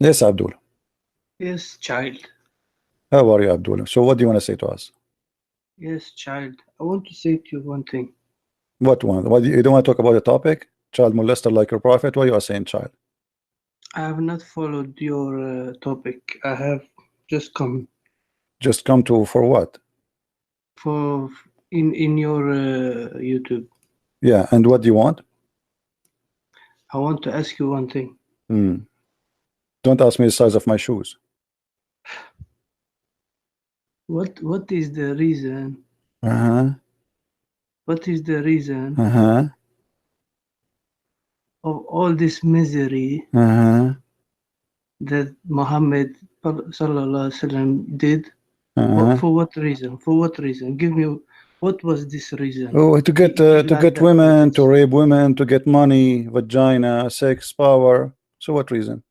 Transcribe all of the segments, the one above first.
Yes, Abdul. Yes, child. How are you, Abdul? So what do you want to say to us? Yes, child. I want to say to you one thing. What one? What, you don't want to talk about the topic? Child molester like your prophet? What you are saying, child? I have not followed your topic. I have just come Just come to for what? for in your YouTube. Yeah, and what do you want? I want to ask you one thing. Hmm. Don't ask me the size of my shoes. What is the reason? Uh-huh. What is the reason Uh-huh. of all this misery Uh-huh. that Muhammad sallallahu alaihi wasallam did? Uh-huh. For what reason? For what reason? Give me what was this reason? Oh, He to lied get about women, to this. rape women, to get money, vagina, sex, power. So what reason?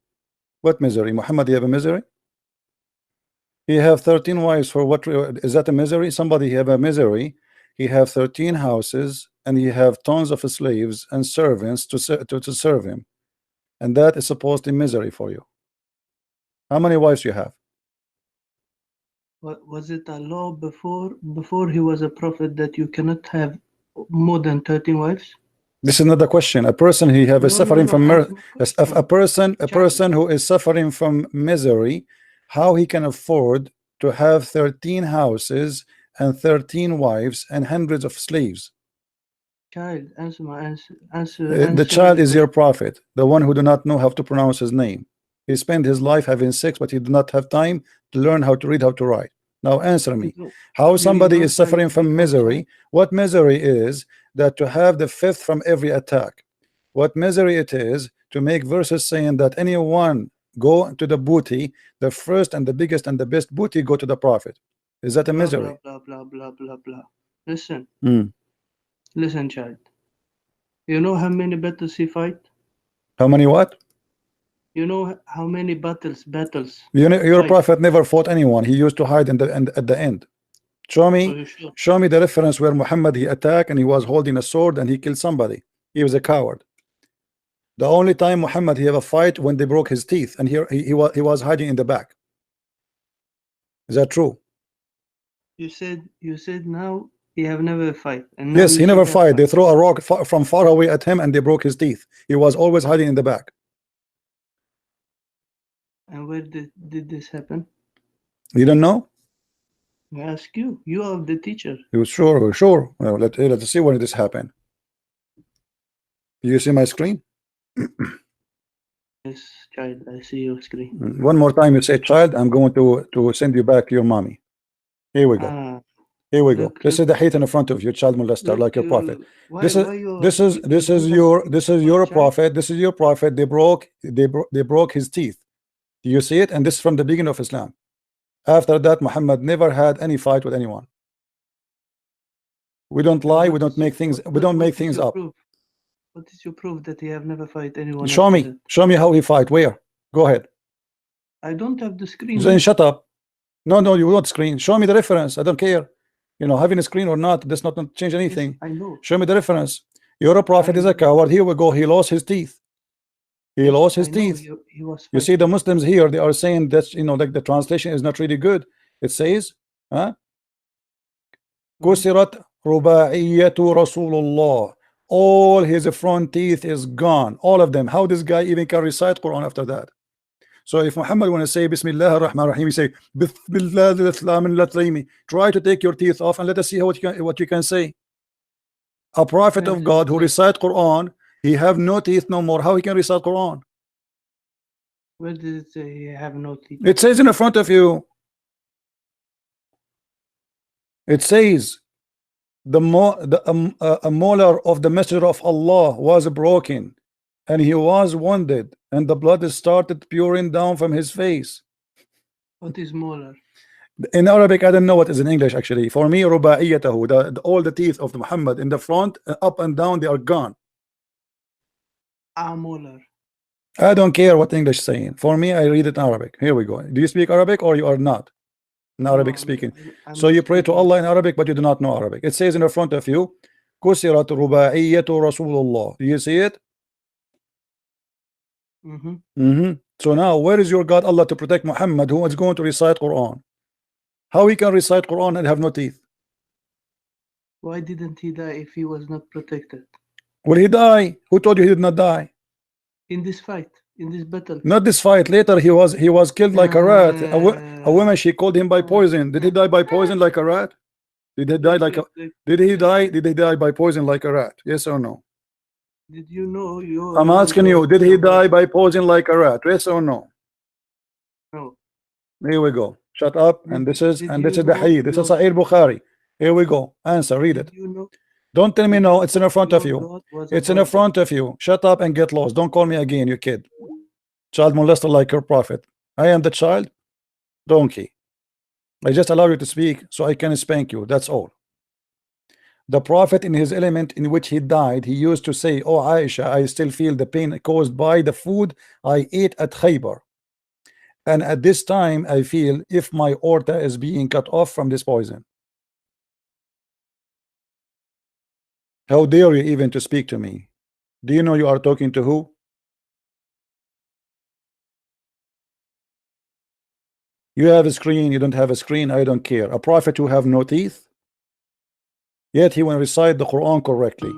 What misery? Muhammad, you have a misery? He have 13 wives for what? Is that a misery? Somebody have a misery. He have 13 houses and he have tons of slaves and servants to serve him. And that is supposed to be misery for you. How many wives you have? Was it a law before he was a prophet that you cannot have more than 13 wives? This is not the question. A person he have a No, no, suffering no. from Answer my a question. person who is suffering from misery, how he can afford to have 13 houses and 13 wives and hundreds of slaves? Child, answer my answer. The Answer child the is your question. prophet, the one who do not know how to pronounce his name. He spent his life having sex, but he did not have time to learn how to read, how to write. Now answer me. How You somebody don't is suffering like from become misery? child? What misery is that to have the fifth from every attack? What misery it is to make verses saying that anyone go to the booty, the first and the biggest and the best booty go to the prophet? Is that a Blah, blah, misery? blah, blah, blah, blah, blah. Listen, Mm. listen, child. You know how many battles he fight? How many what? You know how many battles You know, your fight? prophet never fought anyone. He used to hide in the at the end. Show Are me, you sure? show me the reference where Muhammad he attacked and he was holding a sword and he killed somebody. He was a coward. The only time Muhammad he have a fight when they broke his teeth, and here he was hiding in the back. Is that true? You said now he have never fight, and now Yes, you he say never he have fight. fight. They throw a rock from far away at him and they broke his teeth. He was always hiding in the back. And where did this happen? You don't know? I ask you. You are the teacher. He was sure, sure. Well, let's see when this happened. You see my screen? Yes, child. I see your screen. One more time you say child, I'm going to send you back your mommy. Here we go. Ah, Here we go. This look, is the hate in front of you, child molester, like your prophet. why you This is your prophet. This is your prophet. They broke his teeth. Do you see it? And this is from the beginning of Islam. After that, Muhammad never had any fight with anyone. We don't lie. We don't make things. We don't make things up. Proof? What is your proof that he have never fight anyone? Show after me. that? Show me how he fight. Where? Go ahead. I don't have the screen. Then shut up. No, you want screen. Show me the reference. I don't care. You know, having a screen or not does not change anything. Yes, I know. Show me the reference. Your prophet is a coward. Here we go. He lost his teeth. He lost his teeth. He was you see the Muslims here, they are saying that, you know, like the translation is not really good. It says, كسرت رباعية رسول الله. All his front teeth is gone. All of them. How this guy even can recite Quran after that? So if Muhammad want to say Bismillah ar-Rahman ar-Rahim, he say Bismillah, try to take your teeth off and let us see what you can say. A prophet of God who recite Quran, he have no teeth no more. How he can recite Quran? Where did it say he have no teeth? It says in the front of you. It says a molar of the messenger of Allah was broken and he was wounded and the blood started pouring down from his face. What is molar? In Arabic, I don't know what is in English actually. For me, ruba'iyatahu, all the teeth of Muhammad in the front, up and down, they are gone. Molar. I don't care what English is saying. For me, I read it in Arabic. Here we go. Do you speak Arabic or you are not? In Arabic speaking. So you pray to Allah in Arabic, but you do not know Arabic. It says in the front of you, كسرت رباعية رسول الله. Do you see it? So now where is your God Allah to protect Muhammad, who is going to recite Quran? How he can recite Quran and have no teeth? Why didn't he die if he was not protected? Will he die? Who told you he did not die? In this fight, in this battle. Not this fight. Later he was killed like a rat. A woman, she called him by poison. Did he die by poison like a rat? Did he die like a Did he die by poison like a rat? Yes or no? Did you know you? I'm asking you, did he die by poison like a rat? Yes or no? No. Here we go. Shut up. And this is the hadith. This is Sahih Bukhari. Here we go. Answer. Read it. You know, Don't tell me no. It's in front of you. God was It's in above front of you. Shut up and get lost. Don't call me again, you kid. Child molester like your prophet. I am the child. Donkey. I just allow you to speak so I can spank you. That's all. The prophet, in his element in which he died, he used to say, "Oh Aisha, I still feel the pain caused by the food I ate at Khaybar. And at this time, I feel if my aorta is being cut off from this poison." How dare you even to speak to me? Do you know you are talking to who? You have a screen, you don't have a screen, I don't care. A prophet who have no teeth, yet he will recite the Quran correctly.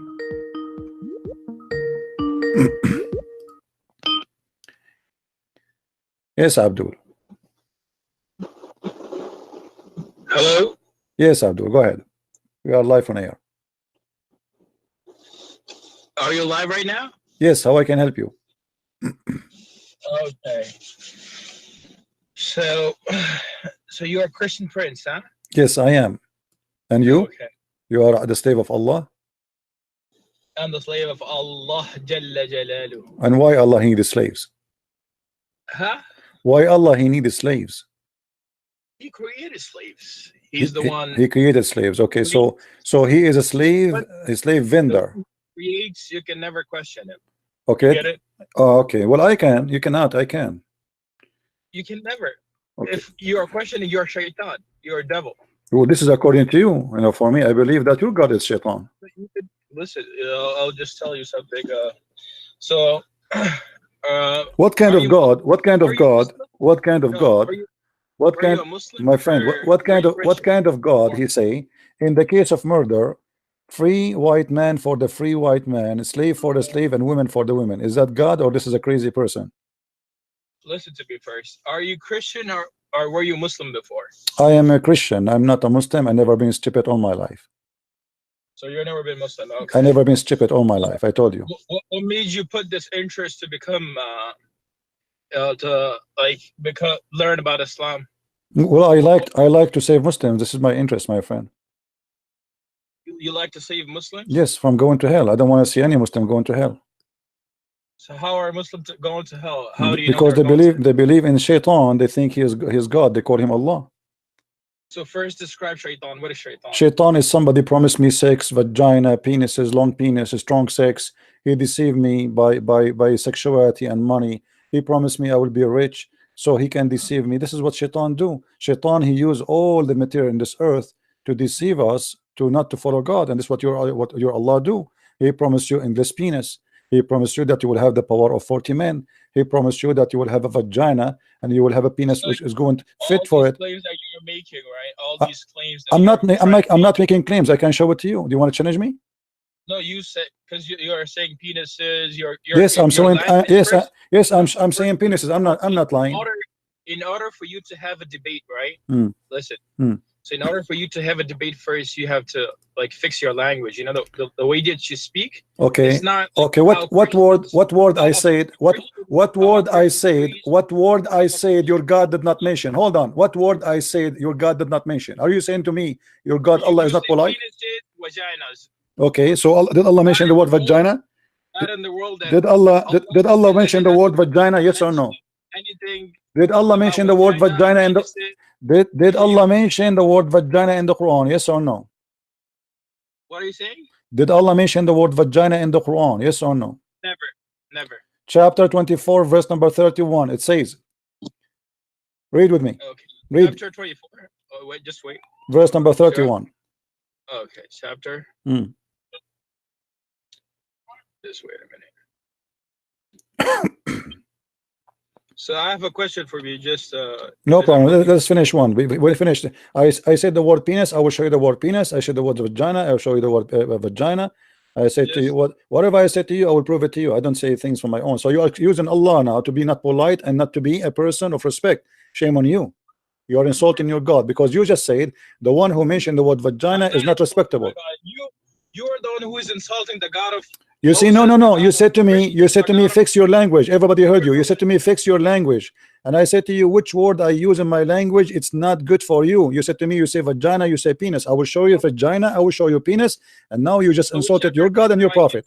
Yes, Abdul. Hello? Yes, Abdul, go ahead. We are live on air. Are you live right now? Yes, how I can help you? Okay. So you're a Christian prince, huh? Yes, I am. And you? Okay. You are the slave of Allah? I'm the slave of Allah Jalla Jalaluhu. And why Allah he needs slaves? Huh? Why Allah he needs slaves? He created slaves. He's the one He created slaves. Okay, so he is a slave vendor. creates, you can never question him. Okay. Get it? Oh, okay. Well, I can. You cannot. I can. You can never. Okay. If you are questioning, you're shaitan. You're a devil. Well, this is according to you. You know, for me, I believe that your God is Shaitan. Listen, I'll just tell you something. What kind of God? What kind of God? What kind of God? What kind, my friend? What kind of God? He say, in the case of murder, free white man for the free white man, slave for the slave, and women for the women. Is that God, or this is a crazy person? Listen to me first. Are you Christian or were you Muslim before? I am a Christian. I'm not a Muslim. I never been stupid all my life. So you've never been Muslim? Okay. I never been stupid all my life. I told you. What made you put this interest to become learn about Islam? Well, I like to save Muslims. This is my interest, my friend. You like to save Muslims? Yes, from going to hell. I don't want to see any Muslim going to hell. So how are Muslims going to hell? How do you because know they believe in Shaitan. They think he is God. They call him Allah. So first describe Shaitan. What is Shaitan? Shaitan is somebody promised me sex, vagina, penises, long penis, strong sex. He deceived me by sexuality and money. He promised me I will be rich, so he can deceive me. This is what Shaitan do. Shaitan, he use all the material in this earth to deceive us, to not to follow God. And this is what your Allah do. He promised you in this penis. He promised you that you will have the power of 40 men. He promised you that you will have a vagina and you will have a penis which is going to fit for it. Claims that you're making, right? All these claims. I'm not making claims. I can show it to you. Do you want to challenge me? No, you said, because you're saying penises. Yes, I'm saying yes. I'm saying penises. I'm not lying. In order for you to have a debate, right? Listen. So in order for you to have a debate first, you have to fix your language. You know, the way that you speak. Okay. It's not okay. What word I said? What word I said? What word I said? Your God did not mention. Hold on. What word I said? Your God did not mention. Are you saying to me your God Allah is not polite? Vaginas. Okay. So did Allah mention the word vagina? Not in the world. Did Allah mention the word vagina? Yes or no? Anything. Did Allah mention the word vagina in the? Did Allah mention the word vagina in the Quran? Yes or no? What are you saying? Did Allah mention the word vagina in the Quran? Yes or no? Never. Chapter 24, verse number 31. It says, read with me. Okay. Read. Chapter 24. Oh, wait, just wait. Verse number 31. Okay, chapter. Just wait a minute. So I have a question for you. Just no problem. Let's finish one. We finished. I said the word penis. I will show you the word penis. I said the word vagina. I will show you the word vagina. I said to you whatever I said to you, I will prove it to you. I don't say things from my own. So you are using Allah now to be not polite and not to be a person of respect. Shame on you. You are insulting your God, because you just said the one who mentioned the word vagina is not respectable. You are the one who is insulting the God of. You see, no. You said to me, fix your language. Everybody heard you. You said to me, fix your language. And I said to you, which word I use in my language, it's not good for you. You said to me, you say vagina, you say penis. I will show you vagina, I will show you penis. And now you just insulted your God and your prophet.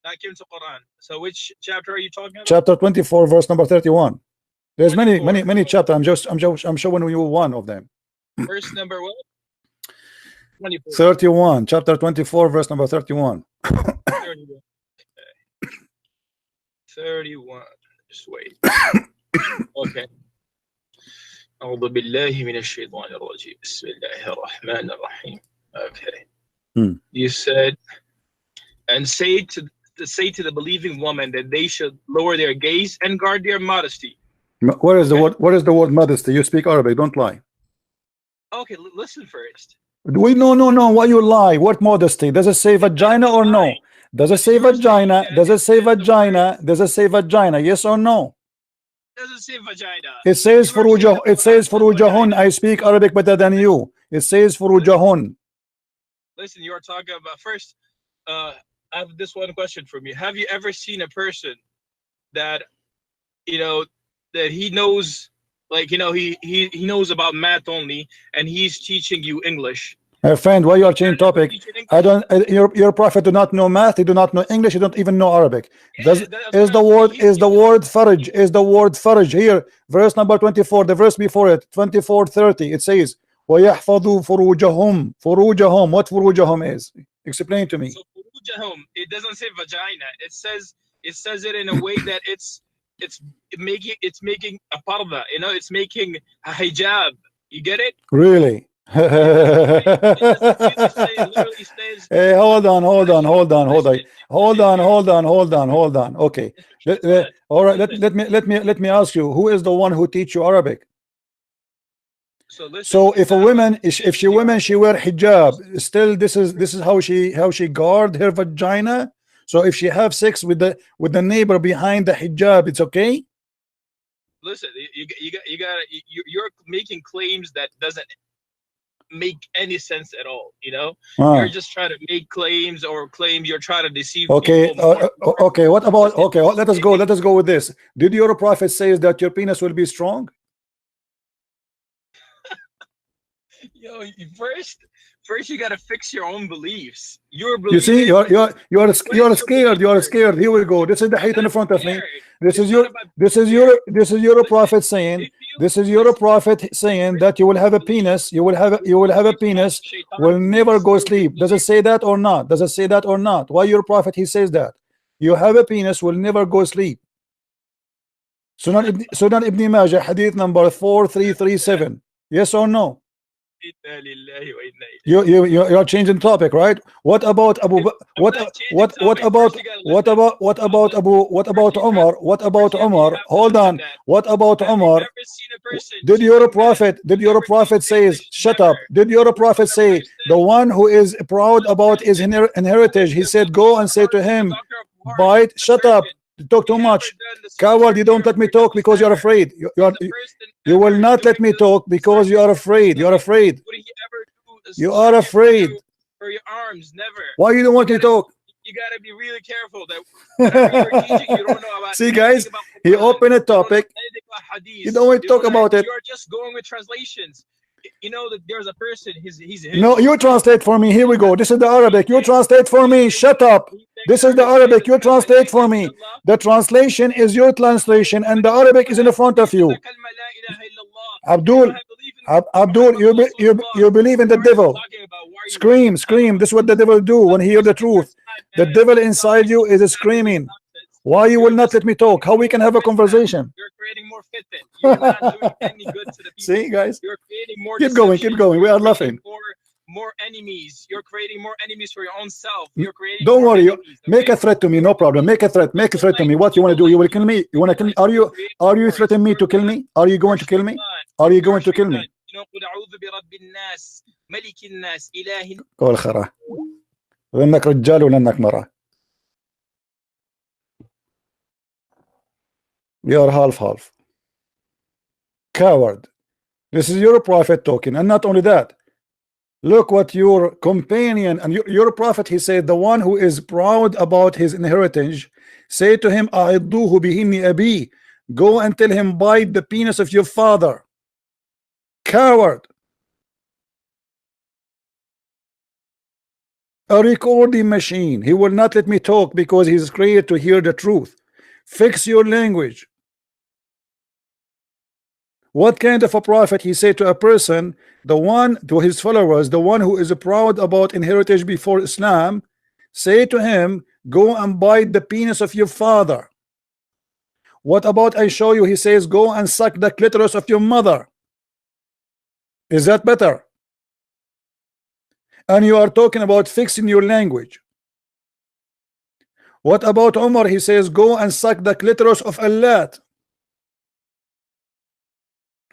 That came to Quran. So which chapter are you talking about? Chapter 24, verse number 31. There's many chapters. I'm showing you one of them. Verse number what? 24. 31. Chapter 24, verse number 31. 31. Okay. 31. Just wait. Okay. أعوذ بالله من الشيطان الرجيم. بسم الله الرحمن الرحيم. Okay. You said, and say to the believing woman that they should lower their gaze and guard their modesty. What is the word? What is the word modesty? You speak Arabic. Don't lie. Okay, listen first. No. Why you lie? What modesty? Does it say vagina or no? Does it say vagina? Does it say vagina? Does it say vagina? Yes or no? Does it say vagina? It says furujahun. It says furujahun. I speak Arabic better than you. It says furujahun. Listen, you are talking about first. I have this one question from you. Have you ever seen a person that that he knows, like he knows about math only, and he's teaching you English? My friend, why you are changing topic? I don't. Your prophet do not know math. He do not know English. He don't even know Arabic. Is the word faraj? Is the word faraj here? Verse number 24. The verse before it, 24:30. It says, وَيَحْفَظُوا فُرُوجَهُمْ. Furujahum. What furujahum is? Explain to me. So furujahum, it doesn't say vagina. It says it in a way that it's making a parda. It's making a hijab. You get it? Really? Hey, hold on. Okay. All right. Let me ask you, who is the one who teach you Arabic? So if a woman, if she wear hijab, still this is how she guard her vagina. So if she have sex with the neighbor behind the hijab, it's okay. Listen, you're making claims that doesn't make any sense at all. You're just trying to make claims or claim you're trying to deceive people. Okay. What about let us go with this. Did your prophet say that your penis will be strong? First you gotta fix your own beliefs. You see, you are scared. You are scared. Here we go. This is the hate in front of me. This is your prophet saying. This is your prophet saying that you will have a penis. You will have a penis. Will never go sleep. Does it say that or not? Does it say that or not? Why your prophet he says that? You have a penis. Will never go sleep. Sunan Ibn Majah, hadith number 4337. Yes or no? You are changing topic, right? What about Abu? What about Umar? What about Umar? Hold on. What about Umar? Did your prophet says shut up? Did your prophet say the one who is proud about his heritage? He said go and say to him, bite. Shut up. You talk too much. Coward, you don't let me talk because you're afraid. You will not let me talk because you are afraid. You are afraid. You are afraid. For your arms, never. Why you don't want to talk? You gotta be really careful that whatever you're teaching, you don't know about. See, guys, he opened a topic. You don't want to talk about it. You're just going with translations. That there's a person. He's no. You translate for me. Here we go. This is the Arabic. You translate for me. Shut up. This is the Arabic. You translate for me. The translation is your translation, and the Arabic is in the front of you. Abdul, you believe in the devil. Scream. This is what the devil do when he hear the truth. The devil inside you is screaming. Why you will not let me talk? How we can have a conversation? You're creating more fitna. You're not doing any good to the people. See, guys, you're creating more. Keep going. We are laughing. more enemies. You're creating more enemies for your own self. You're creating. Don't more worry. enemies, Make okay? a threat to me. No problem. Make a threat. Make a threat to me. What you want to do? You will kill me. You want to kill me? Are you threatening me to kill me? Are you going to kill me? Are you going to kill me? قول خرا لأنك رجال ولأنك مرة. You are half. Coward. This is your prophet talking, and not only that. Look what your companion and your prophet, he said, the one who is proud about his inheritance, say to him, أعضوه بهن أبي. Go and tell him, bite the penis of your father. Coward. A recording machine. He will not let me talk because he's created to hear the truth. Fix your language. What kind of a prophet he said to a person, the one to his followers, the one who is proud about inheritance before Islam, say to him, go and bite the penis of your father. What about I show you? He says, go and suck the clitoris of your mother. Is that better? And you are talking about fixing your language. What about Umar? He says, go and suck the clitoris of Allah.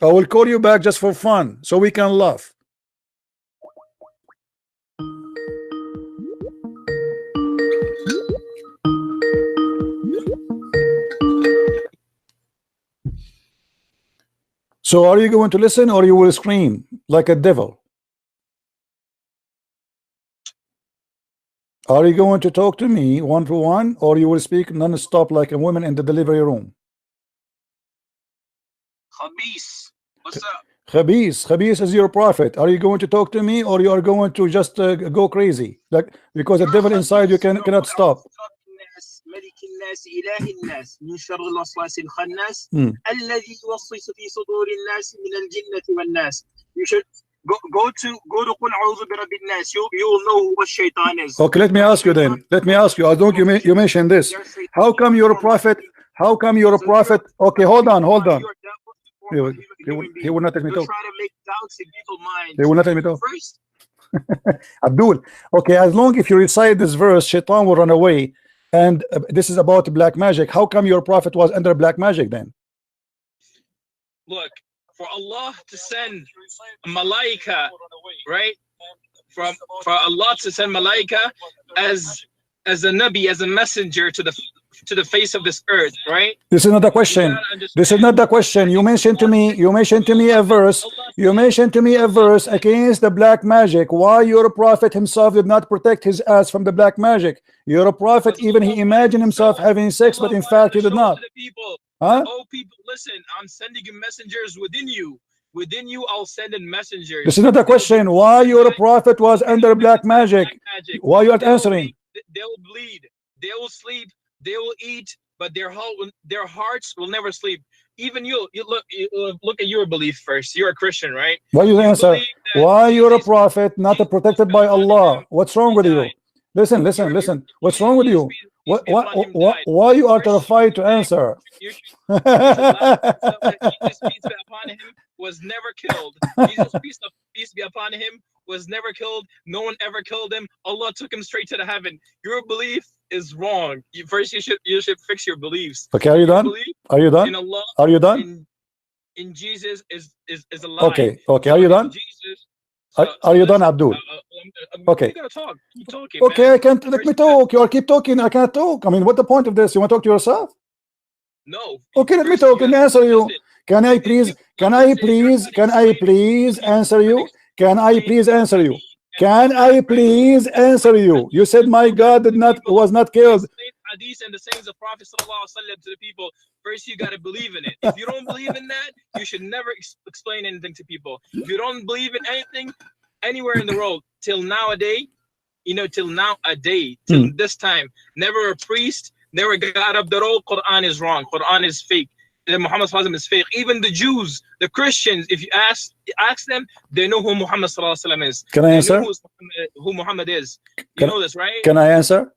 I will call you back just for fun, so we can laugh. So are you going to listen or you will scream like a devil? Are you going to talk to me one-to-one or you will speak non-stop like a woman in the delivery room? Khabis, what's up? Khabis is your prophet. Are you going to talk to me or you are going to just go crazy? Like, because the devil inside you cannot stop. You should go to قل أعوذ برب الناس. You will know what shaitan is. Okay, let me ask you then. Let me ask you. I don't you mentioned this. How come your prophet? How come your prophet? Okay, hold on. He will not let me talk. Try to make doubts in people's minds. He will not let me talk. First, Abdul. Okay, as long if you recite this verse, Shaitan will run away. And this is about black magic. How come your prophet was under black magic then? look, for Allah to send a malaika, right? For Allah to send malaika as a nabi, as a messenger to the face of this earth, right? This is not the question. This is not the question. You mentioned to me a verse. You mentioned to me a verse against the black magic. Why your prophet himself did not protect his ass from the black magic? Your prophet, even he imagined himself having sex, but in fact he did not. Huh? Oh, people, listen, I'm sending you messengers within you. Within you, I'll send in messengers. This is not the question. Why your prophet was under black magic? Why you are answering? They will bleed. They will sleep. They will eat, but their hearts will never sleep. Even you look at your belief first. You're a Christian, right? Why you answer? Why you're a prophet, not protected by Allah? What's wrong with you? Listen. What's wrong with you? Why you are terrified to answer? Jesus, peace be upon him, was never killed. Jesus, peace be upon him, was never killed. No one ever killed him. Allah took him straight to the heaven. Your belief is wrong. First, you should fix your beliefs. Okay, are you done? Are you done? In Allah, are you done? In Jesus is a lie. Okay, are you done? Jesus, are you done, Abdul? Okay. You gotta talk. Keep talking, okay, man. I can't let me talk. You all keep talking. I can't talk. I mean, what's the point of this? You want to talk to yourself? No. Okay, let me talk. Let me answer you. Can I please answer you? Can I please answer you? Can I please answer you? You said my God was not killed. Hadith and the sayings of Prophet ﷺ to the people. First, you gotta believe in it. If you don't believe in that, you should never explain anything to people. If you don't believe in anything, anywhere in the world, till nowadays, till this time, never a priest, never got up the roll. Quran is wrong. Quran is fake. Muhammad ﷺ is fake. Even the Jews, the Christians, if you ask them, they know who Muhammad ﷺ is. Can I answer? Who Muhammad is. You know this, right? Can I answer?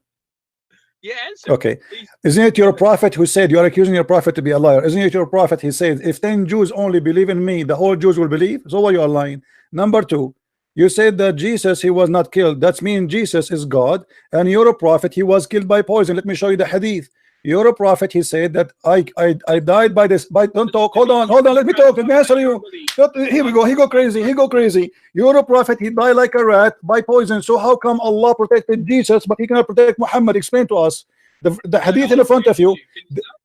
Yeah, answer. Okay. Isn't it your prophet who said, you are accusing your prophet to be a liar? Isn't it your prophet? He said, if 10 Jews only believe in me, the whole Jews will believe. So why you are lying? Number two, You said that Jesus, he was not killed. That means Jesus is God, and you're a prophet. He was killed by poison. Let me show you the hadith. You're a prophet. He said that I died by this. Don't talk. Hold on. Let me talk. Let me answer you. Here we go. He go crazy. You're a prophet. He died like a rat by poison. So how come Allah protected Jesus, but he cannot protect Muhammad? Explain to us. The hadith in front of you.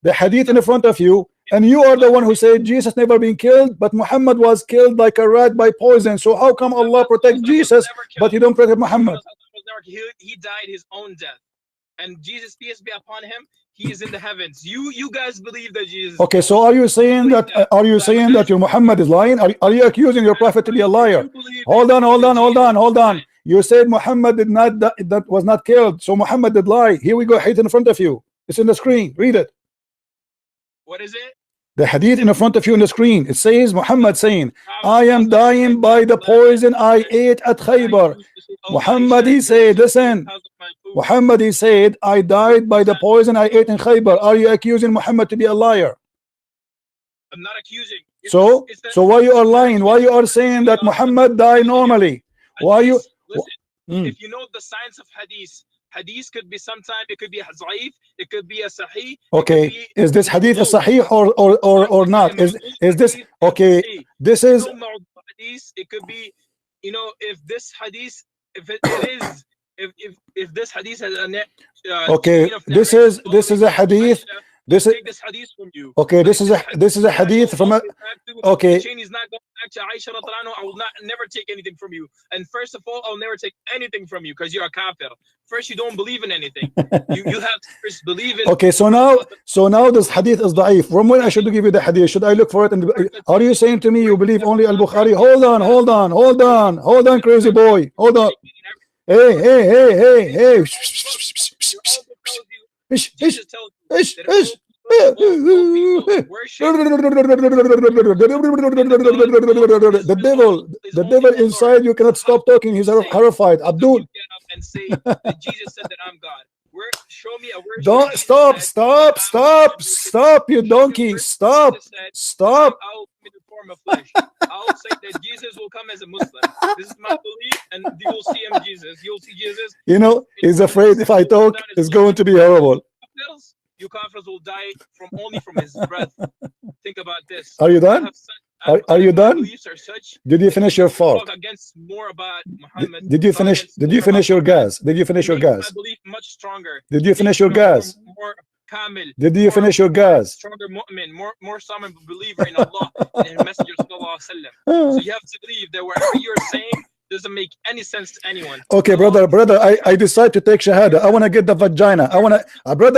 The hadith in front of you. And you are the one who said Jesus never been killed, but Muhammad was killed like a rat by poison. So how come Allah protect Jesus, but he don't protect Muhammad? He died his own death. And Jesus, peace be upon him, he is in the heavens. You guys believe that Jesus. Okay, so are you saying that your Muhammad is lying? Are you accusing your prophet to be a liar? Hold on. You said Muhammad did not, that was not killed. So Muhammad did lie. Here we go, hadith in front of you. It's in the screen. Read it. What is it? The hadith in front of you on the screen. It says Muhammad saying, I am dying by the poison I ate at Khaybar. Muhammad, he said, listen. Muhammad, he said, I died by the poison I ate in Khaybar. Are you accusing Muhammad to be a liar? I'm not accusing. So why you are lying? Why you are saying that Muhammad died normally? Why you? Listen, if you know the science of hadith could be sometime, it could be a zaif, it could be a sahih. Okay, is this hadith a sahih or not? Is this okay? This is hadith. It could be, you know, if this hadith, if this hadith has a okay, this is a hadith. This is take this hadith from you. Okay, this is a hadith from a okay. He's not going back to Aisha radhiyallahu anha. I will never take anything from you. And first of all, I'll never take anything from you because you're a kafir. First, you don't believe in anything. you have to first believe in. Okay, so now this hadith is da'if. From when I should give you the hadith? Should I look for it? Are you saying to me you believe only Al-Bukhari? Hold on, crazy boy. Hold on. Hey. Jesus tells you the devil inside you cannot stop talking. He's horrified. Abdul, and say that Jesus said that I'm God. Show me a word. Don't stop, you donkey. Stop. I'll commit the form of flesh. I'll say that Jesus will come as a Muslim. This is my belief, and you will see him, Jesus. You'll see Jesus. You know, he's afraid if I talk, it's going to be horrible. You kafirs will die only from his breath. Think about this. Are you done? Are you done? Did you finish your thought? Did you finish your gas? My belief much stronger. Did you finish your gas? More kamil. Did you finish your gas? Stronger mu'min, more solid believer in Allah and His Messenger sallallahu alaihi wasallam. So you have to believe that whatever you're saying doesn't make any sense to anyone. Okay, brother, I decide to take shahada. I want to get the vagina. I want to,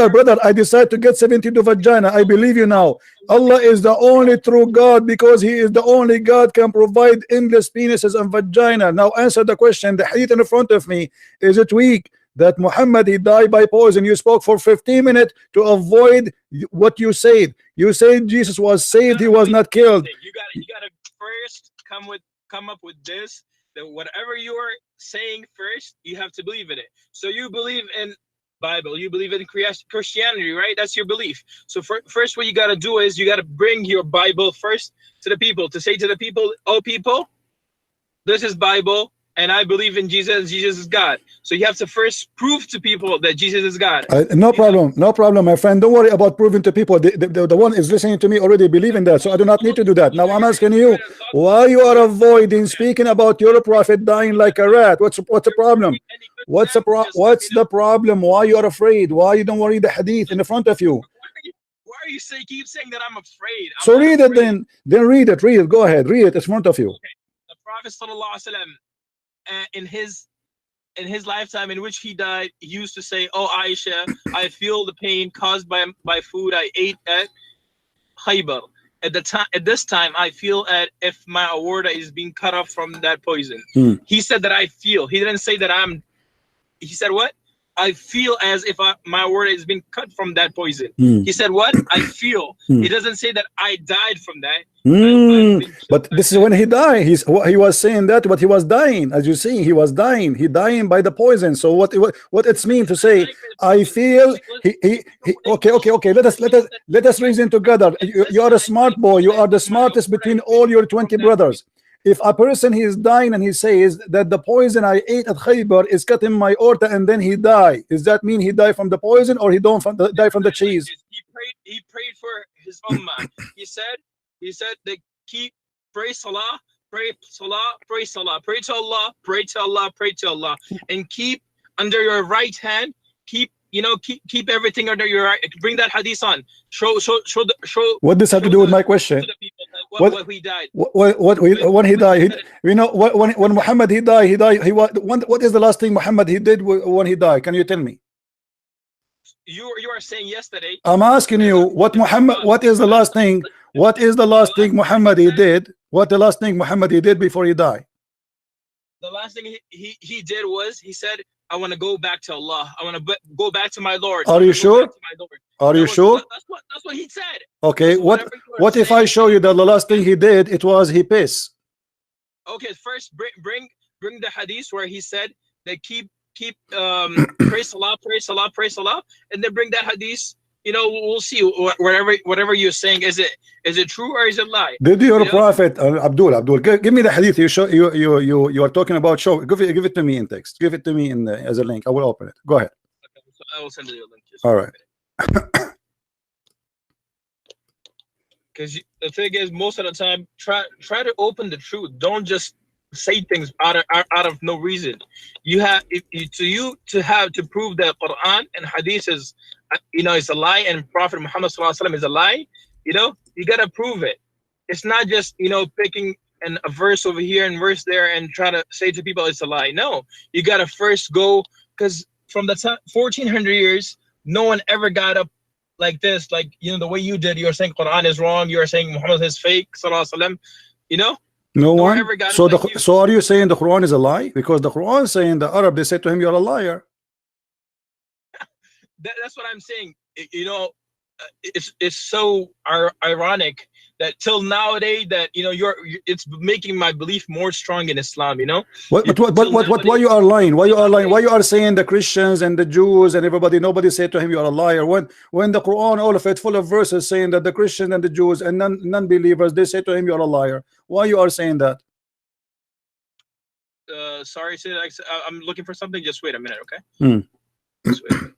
brother, I decide to get 72 vagina. I believe you now. Allah is the only true God because He is the only God can provide endless penises and vagina. Now answer the question. The hadith in front of me, is it weak that Muhammad, he died by poison? You spoke for 15 minutes to avoid what you said. You said Jesus was saved, he was not killed. You gotta first come up with this. That whatever you're saying first, you have to believe in it. So you believe in Bible, you believe in Christianity, right? That's your belief. So first what you got to do is you got to bring your Bible first to the people, to say to the people, oh people, this is Bible, and I believe in Jesus, Jesus is God. So you have to first prove to people that Jesus is God. No problem, my friend. Don't worry about proving to people. The one is listening to me already believe in that, so I do not need to do that. Now I'm asking you, why you are avoiding speaking about your prophet dying like a rat? What's the problem? What's the problem? Why you are afraid? Why you don't worry the hadith in the front of you? Why are you keep saying that I'm afraid? So read it then read it. Go ahead, read it. It's in front of you. Okay. The Prophet sallallahu alaihi wasallam, in his lifetime in which he died, he used to say, oh Aisha, I feel the pain caused by food I ate at Khaybar. At this time I feel if my aorta is being cut off from that poison. He said that I feel. He didn't say that he said what? I feel as if my aorta is being cut from that poison. He said what? I feel. He doesn't say that I died from that. But this is when he died. He was saying that, but he was dying. As you see, he was dying. He dying by the poison. So what it's mean to say I feel okay. Let us reason together. You are a smart boy. You are the smartest between all your 20 brothers. If a person he is dying and he says that the poison I ate at Khaybar is cutting my aorta and then he die, does that mean he died from the poison or he don't die from the cheese? He prayed for his ummah. He said that keep pray salah, pray salah, pray salah, pray to Allah, pray to Allah, pray to Allah, and keep under your right hand, keep everything under your right. Bring that hadith on. Show. What does have to do with my question? To the people, like, what he died. When he died, when Muhammad he died. What is the last thing Muhammad he did when he died? Can you tell me? You are saying yesterday. I'm asking you what is the last thing? What is the last thing Muhammad he did? What the last thing Muhammad he did before he died? The last thing he did was he said, I want to go back to Allah. I want to go back to my Lord. Are you sure? Are you sure? That's what he said. Okay. What if I show you that the last thing he did it was he pissed? Okay. First, bring the hadith where he said that keep pray salah, pray salah, pray salah, and then bring that hadith. We'll see whatever you're saying. Is it true or is it lie? Did your prophet Abdul give me the hadith you are talking about? Show give it to me in text. Give it to me in as a link. I will open it. Go ahead. Okay, so I will send you the link. All right. Because the thing is, most of the time, try to open the truth. Don't just say things out of no reason. You have to prove that Quran and Hadith is is a lie and Prophet Muhammad ﷺ is a lie. You gotta prove it. It's not just picking a verse over here and verse there and try to say to people it's a lie. No, you gotta first go, because from the time 1400 years, no one ever got up like this, like the way you did. You're saying Quran is wrong. You're saying Muhammad is fake. Sallallahu alaihi No one. So are you saying the Quran is a lie? Because the Quran is saying the Arab, they said to him, "You're a liar." That's what I'm saying. It's so ironic that till nowadays that it's making my belief more strong in Islam. Why you are lying? Why you are lying? Why you are saying the Christians and the Jews and everybody? Nobody said to him, "You are a liar." When the Quran, all of it, full of verses saying that the Christians and the Jews and non-believers, they say to him, "You are a liar." Why you are saying that? Sorry, I'm looking for something. Just wait a minute, okay? Just wait a minute.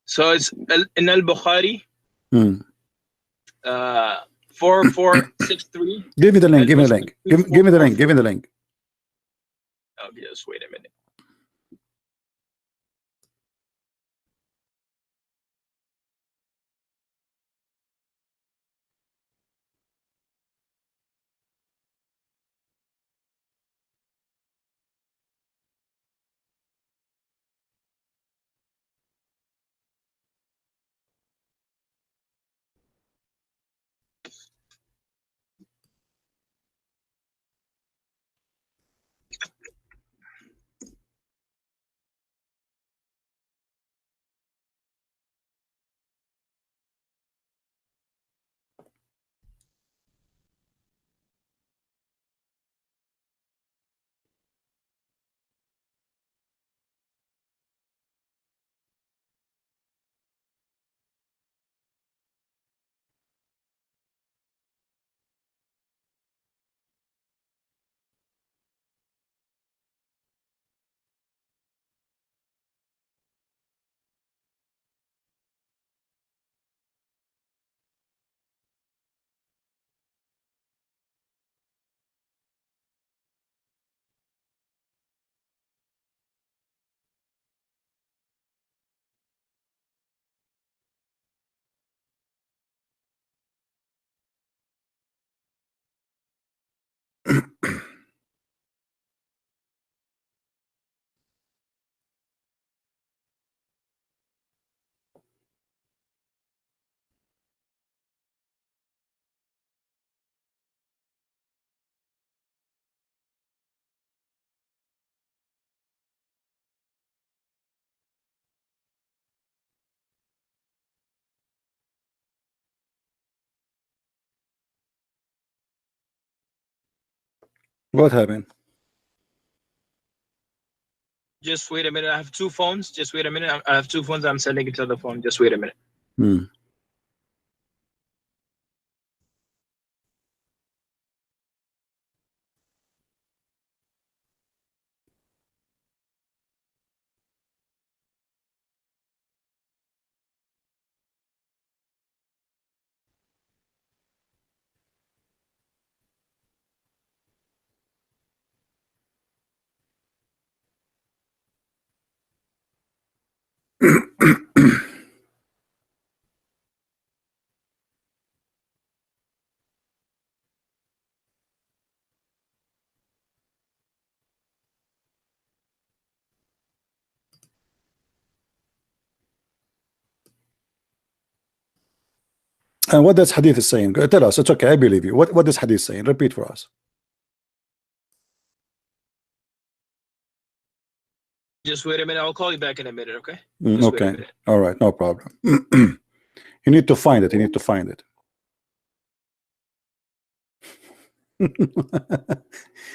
So it's in Al-Bukhari, 4463. Give me the link. Give me the link. Give me the link. Give me the link. Oh, just wait a minute. What happened? Just wait a minute. I have two phones. Just wait a minute. I have two phones. I'm sending it to the phone. Just wait a minute. Hmm. And what does hadith is saying? Tell us. It's okay. I believe you. What does hadith saying? Repeat for us. Just wait a minute. I'll call you back in a minute. Okay. Just wait a Okay. minute. All right. No problem. You need to find it. You need to find it.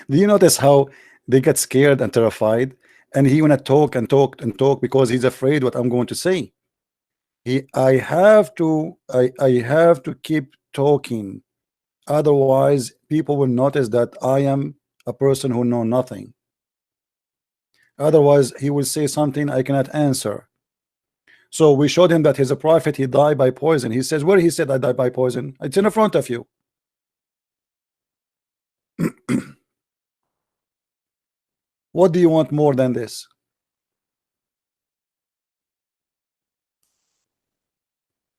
Do you notice how they get scared and terrified, and he wanna talk and talk and talk because he's afraid what I'm going to say? I have to keep talking, otherwise people will notice that I am a person who know nothing. Otherwise he will say something I cannot answer. So we showed him that he's a prophet. He died by poison. He says, where he said I died by poison? It's in front of you. What do you want more than this?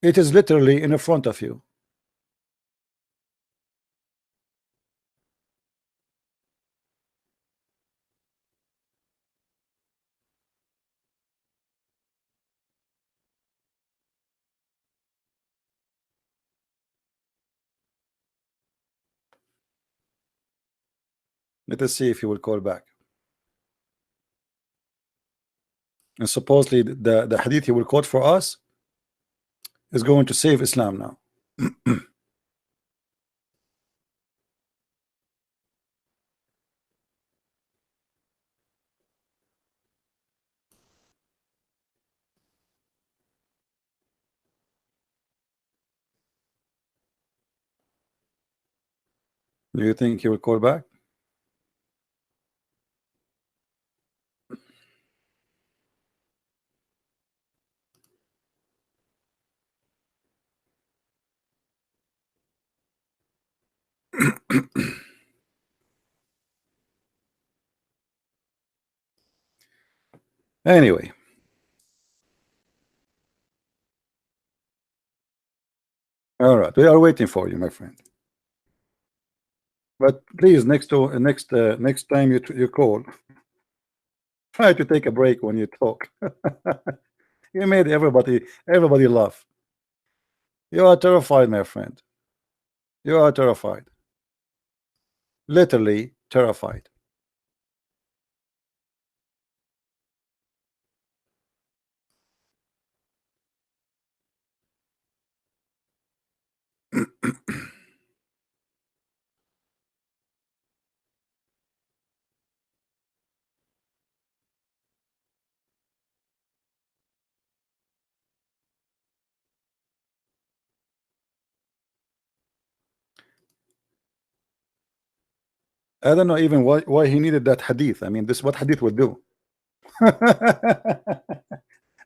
It is literally in front of you. Let us see if he will call back. And supposedly the hadith he will quote for us is going to save Islam now. Do you think he will call back? Anyway, all right, we are waiting for you, my friend. But please, next time you call, try to take a break when you talk. You made everybody laugh. You are terrified, my friend. You are terrified. Literally terrified. I don't know even why he needed that hadith. I mean, this what hadith would do.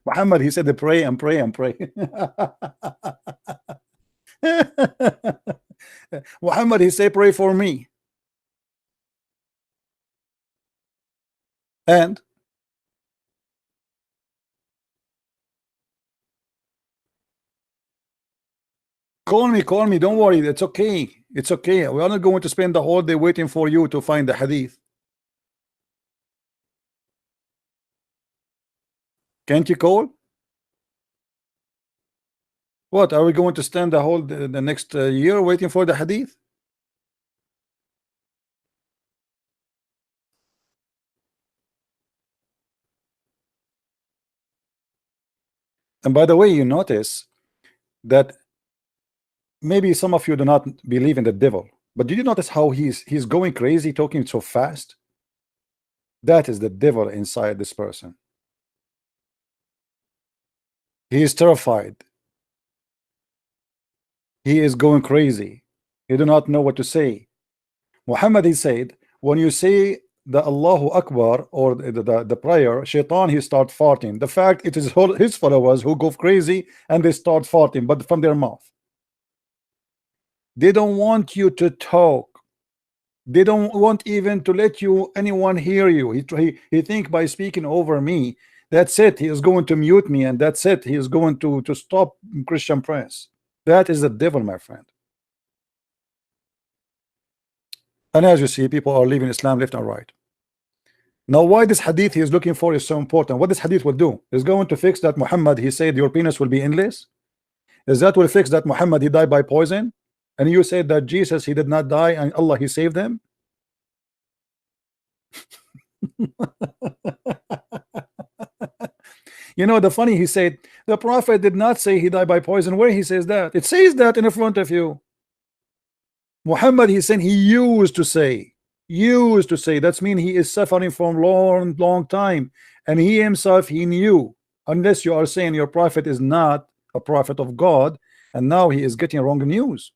Muhammad, he said to pray and pray and pray. Muhammad, he said pray for me. And call me, don't worry, it's okay. It's okay. We are not going to spend the whole day waiting for you to find the hadith. Can't you call? What are we going to stand the next year waiting for the hadith? And by the way, you notice that maybe some of you do not believe in the devil, But did you notice how he's going crazy, talking so fast? That is the devil inside this person. He is terrified. He is going crazy. He do not know what to say. Muhammad, he said, when you say the Allahu Akbar or the prayer, Shaitan, he start farting. The fact it is his followers who go crazy and they start farting, but from their mouth. They don't want you to talk. They don't want even to let anyone hear you. He think by speaking over me, that's it. He is going to mute me, and that's it. He is going to stop Christian Prince. That is the devil, my friend. And as you see, people are leaving Islam left and right. Now, why this hadith he is looking for is so important. What this hadith will do is going to fix that Muhammad, he said your penis will be endless. Is that will fix that Muhammad he died by poison? And you said that Jesus he did not die and Allah he saved him. You know the funny, he said the prophet did not say he died by poison. Where he says that? It says that in front of you. Muhammad, he said he used to say that means he is suffering from long time, and he himself he knew, unless you are saying your prophet is not a prophet of God, and now he is getting wrong news.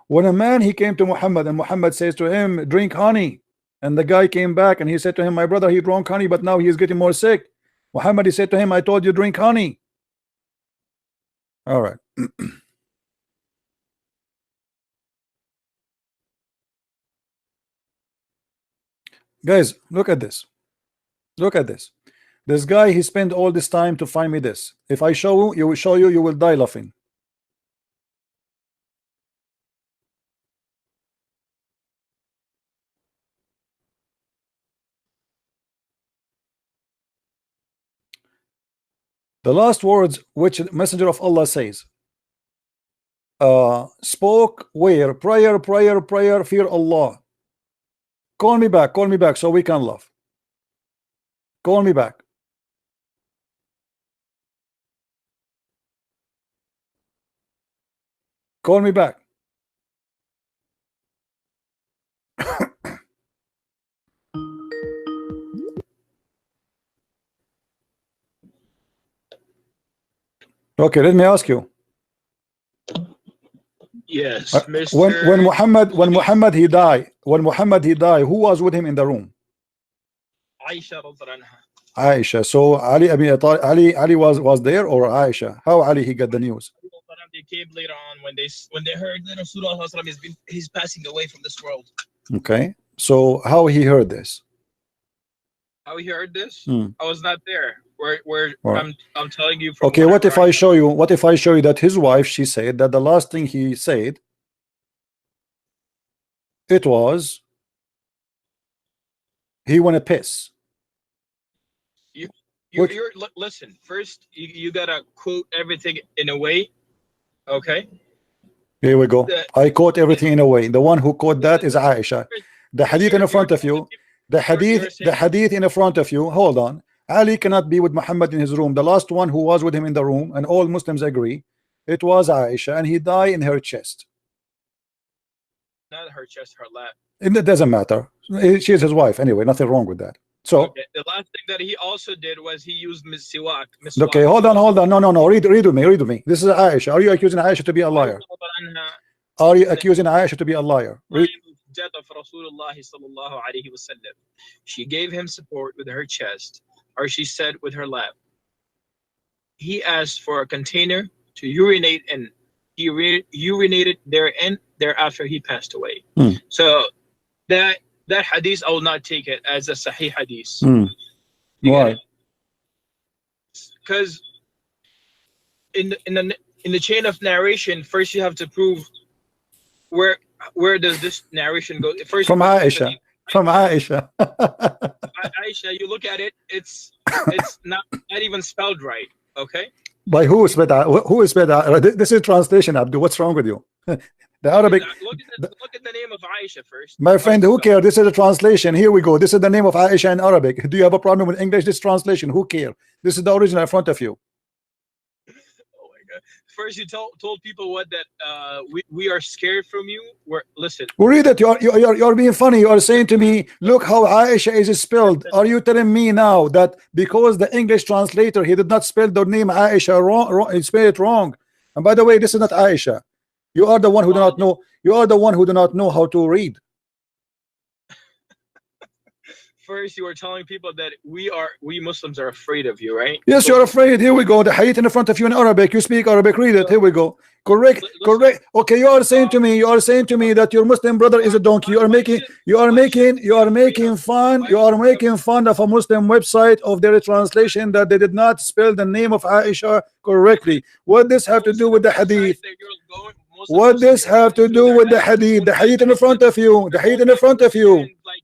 When a man he came to Muhammad and Muhammad says to him, drink honey, and the guy came back and he said to him, my brother, he drank honey, but now he is getting more sick. Muhammad, he said to him, I told you drink honey. All right. Guys, look at this. Look at this. This guy, he spent all this time to find me this. If I show you, you will die laughing. The last words which the Messenger of Allah says, spoke where? Prayer, fear Allah. Call me back so we can laugh. Call me back. Call me back. Okay, let me ask you. Yes, when Muhammad he died, who was with him in the room? Aisha radhiyallahu anha. Aisha. So Ali was there, or Aisha? How Ali he got the news? They came later on when they heard that Rasulullah he's passing away from this world. Okay. So how he heard this? How he heard this? I was not there. Where right. I'm telling you from. Okay, what if I show you that his wife, she said that the last thing he said it was he want to piss. Listen, first you gotta quote everything in a way. Okay. Here we go. I quote everything in a way. The one who quote that is Aisha. The hadith in front of you. The hadith in front of you. Hold on. Ali cannot be with Muhammad in his room. The last one who was with him in the room, and all Muslims agree, it was Aisha, and he died in her chest. Not her chest, her lap. It doesn't matter. She is his wife anyway. Nothing wrong with that. So okay. The last thing that he also did was he used miswak. Okay, hold on. No. Read with me. This is Aisha. Are you accusing Aisha to be a liar? Are you accusing Aisha to be a liar? Death of Rasulullah sallallahu alaihi wasallam. She gave him support with her chest, or she said with her lap. He asked for a container to urinate in. He urinated therein. Thereafter, he passed away. So that hadith, I will not take it as a sahih hadith. Why? Because in the chain of narration, first you have to prove where does this narration go. First from Aisha. From Aisha. Aisha, you look at it, it's not even spelled right. Okay. By who is better? Who is better? This is translation, Abdul. What's wrong with you? The Arabic. Look at the name of Aisha first. My friend, who cares? This is a translation. Here we go. This is the name of Aisha in Arabic. Do you have a problem with English? This translation. Who cares? This is the original in front of you. Oh my God. First, you told people what that we are scared from you. Listen. Read it. You're being funny. You are saying to me, look how Aisha is spelled. Are you telling me now that because the English translator he did not spell the name Aisha wrong, he spelled it wrong? And by the way, this is not Aisha. You are the one who do not know. You are the one who do not know how to read. First, you were telling people that we Muslims are afraid of you, right? Yes, you're afraid. Here we go. The hadith in front of you in Arabic. You speak Arabic. Read it. Here we go. Correct. Correct. Okay, you are saying to me that your Muslim brother is a donkey. You are making fun of a Muslim website of their translation that they did not spell the name of Aisha correctly. What this have to do with the hadith? What this have to do with the hadith? The hadith in front of you. The hadith in front of you. Like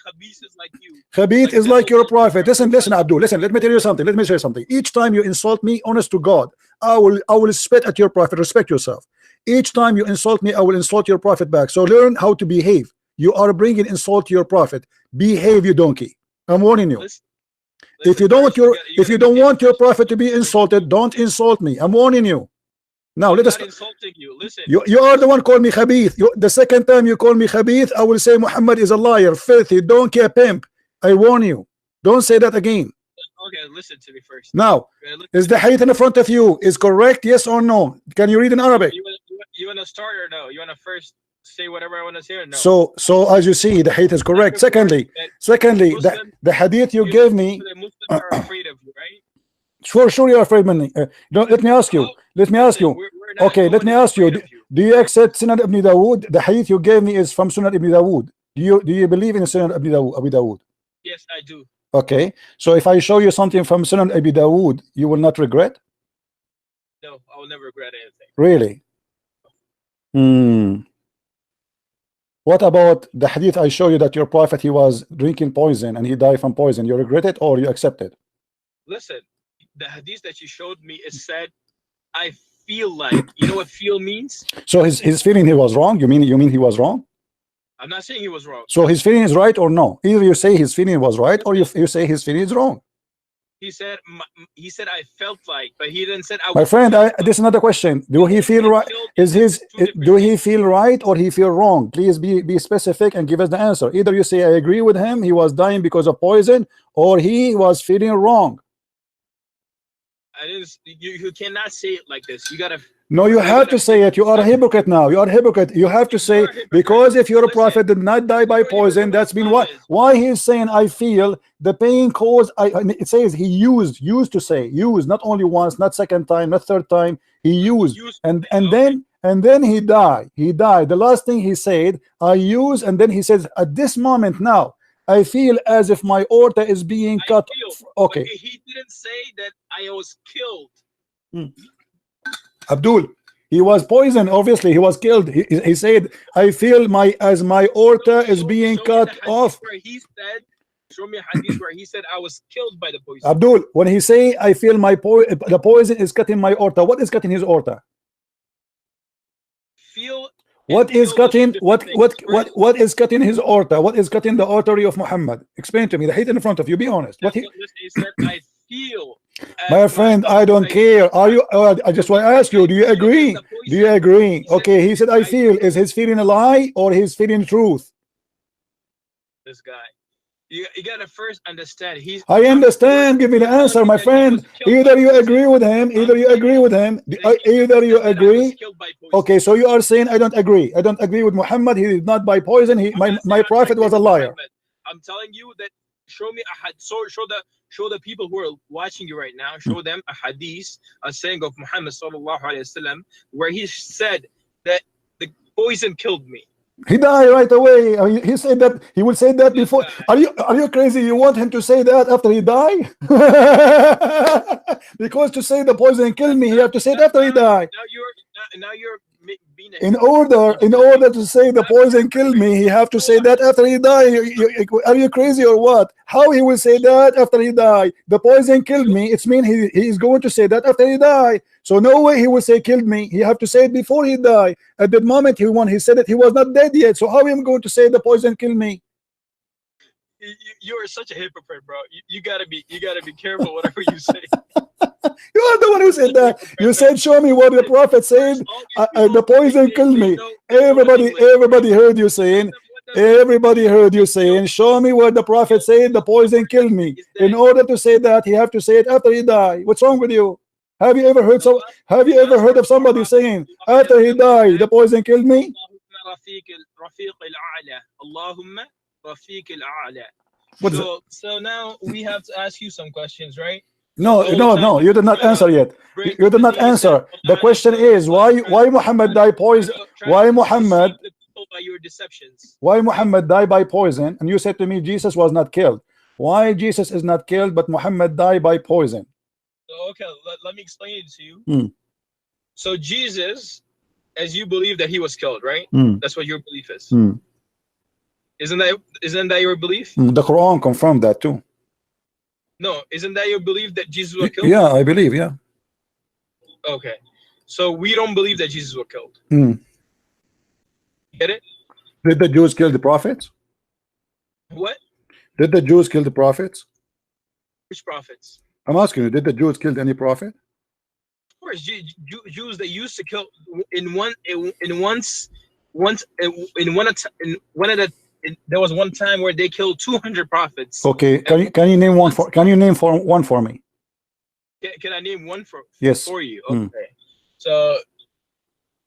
Khabith is like you. Khabith is like your prophet. Listen, Abdul. Listen, let me tell you something. Let me say something. Each time you insult me, honest to God, I will spit at your prophet. Respect yourself. Each time you insult me, I will insult your prophet back. So learn how to behave. You are bringing insult to your prophet. Behave, you donkey. I'm warning you. If you don't want your prophet to be insulted, don't insult me. I'm warning you. Now let us. Insulting you. Listen. You are the one called me Khabith. The second time you call me Khabith, I will say Muhammad is a liar, filthy, donkey, a pimp. I warn you. Don't say that again. Okay, listen to me first. Now, is the hadith in front of you is correct? Yes or no? Can you read in Arabic? You want to start or no? You want to first say whatever I want to say or no? So as you see, the hadith is correct. Secondly, the hadith you gave me. The Muslims are afraid of you, right? Sure, you're afraid of me. Let me ask you. Okay, let me ask you. Do you accept Sunan Ibn Dawood? The hadith you gave me is from Sunan Ibn Dawood. Do you believe in Sunan Ibn Dawood? Yes, I do. Okay, so if I show you something from Sunan Ibn Dawood, you will not regret? No, I will never regret anything. Really? What about the hadith I show you that your prophet he was drinking poison and he died from poison? You regret it or you accept it? Listen, the hadith that you showed me is said, I feel like, you know what feel means? So his feeling he was wrong? You mean he was wrong? I'm not saying he was wrong. So his feeling is right or no? Either you say his feeling was right or you say his feeling is wrong. He said I felt like, but he didn't say I was. My friend, this is another question. Do he feel right? Do he feel right or he feel wrong? Please be specific and give us the answer. Either you say I agree with him, he was dying because of poison, or he was feeling wrong. I didn't. You cannot say it like this. You gotta. No, you have to say it. You are a hypocrite now. You are a hypocrite. You have to say, because if your prophet did not die by poison, that's been why he is saying I feel the pain caused. It says he used to say use, not only once, not second time, not third time. He used and then he died. The last thing he said, I use, and then he says at this moment now I feel as if my aorta is being cut. Okay. He didn't say that I was killed. Abdul, he was poisoned. Obviously, he was killed. He said, "I feel my aorta is being cut off." Where he said, show me a hadith where he said I was killed by the poison. Abdul, when he say, "I feel the poison is cutting my aorta," what is cutting his aorta? What is cutting? What is cutting his aorta? What is cutting the artery of Muhammad? Explain to me. The hadith in front of you. Be honest. What he said, I feel. My friend, I don't care. Are you? I just want to ask you. Do you agree? Do you agree? Okay. He said, "I feel." Is his feeling a lie or his feeling truth? This guy. You gotta first understand. I understand. Give me the answer, my friend. Either you agree with him. Either you agree with him. Either you agree. Okay. So you are saying I don't agree. I don't agree with Muhammad. He did not by poison. My prophet was a liar. I'm telling you that. Show me a hadith. Show the people who are watching you right now. Show them a hadith, a saying of Muhammad sallallahu alaihi wasallam, where he said that the poison killed me. He died right away. He said that he will say that before. Are you crazy? You want him to say that after he died? Because to say the poison killed me, he have to say it after he died. Now you're being in order to say the poison killed me, he have to say that after he died. Are you crazy or what? How he will say that after he died? The poison killed me. It's mean he is going to say that after he died. So no way he will say killed me. He have to say it before he died. At that moment when he said it, he was not dead yet. So how am I going to say the poison killed me? You are such a hypocrite, bro. You gotta be careful whatever you say. You are the one who said that. You said, show me what the prophet said. The poison killed me. Everybody heard you saying. Everybody heard you saying, show me what the prophet said. The poison killed me. In order to say that, he have to say it after he died. What's wrong with you? Have you ever heard of somebody saying after he died the poison killed me? So now we have to ask you some questions, right? No, you did not answer yet. You did not answer. The question is why Muhammad died poison? Why Muhammad died by poison? And you said to me Jesus was not killed. Why Jesus is not killed but Muhammad died by poison? Okay, let me explain it to you. So Jesus, as you believe that he was killed, right? That's what your belief is. Isn't that your belief? The Quran confirmed that too. No, isn't that your belief that Jesus was killed? Yeah, I believe, yeah. Okay, so we don't believe that Jesus was killed. Get it? Did the Jews kill the prophets? What? Did the Jews kill the prophets? Which prophets? I'm asking you, did the Jews kill any prophet? Of course, Jews that used to kill there was one time where they killed 200 prophets. Okay, can you name one for me? Can I name one for you? Okay. So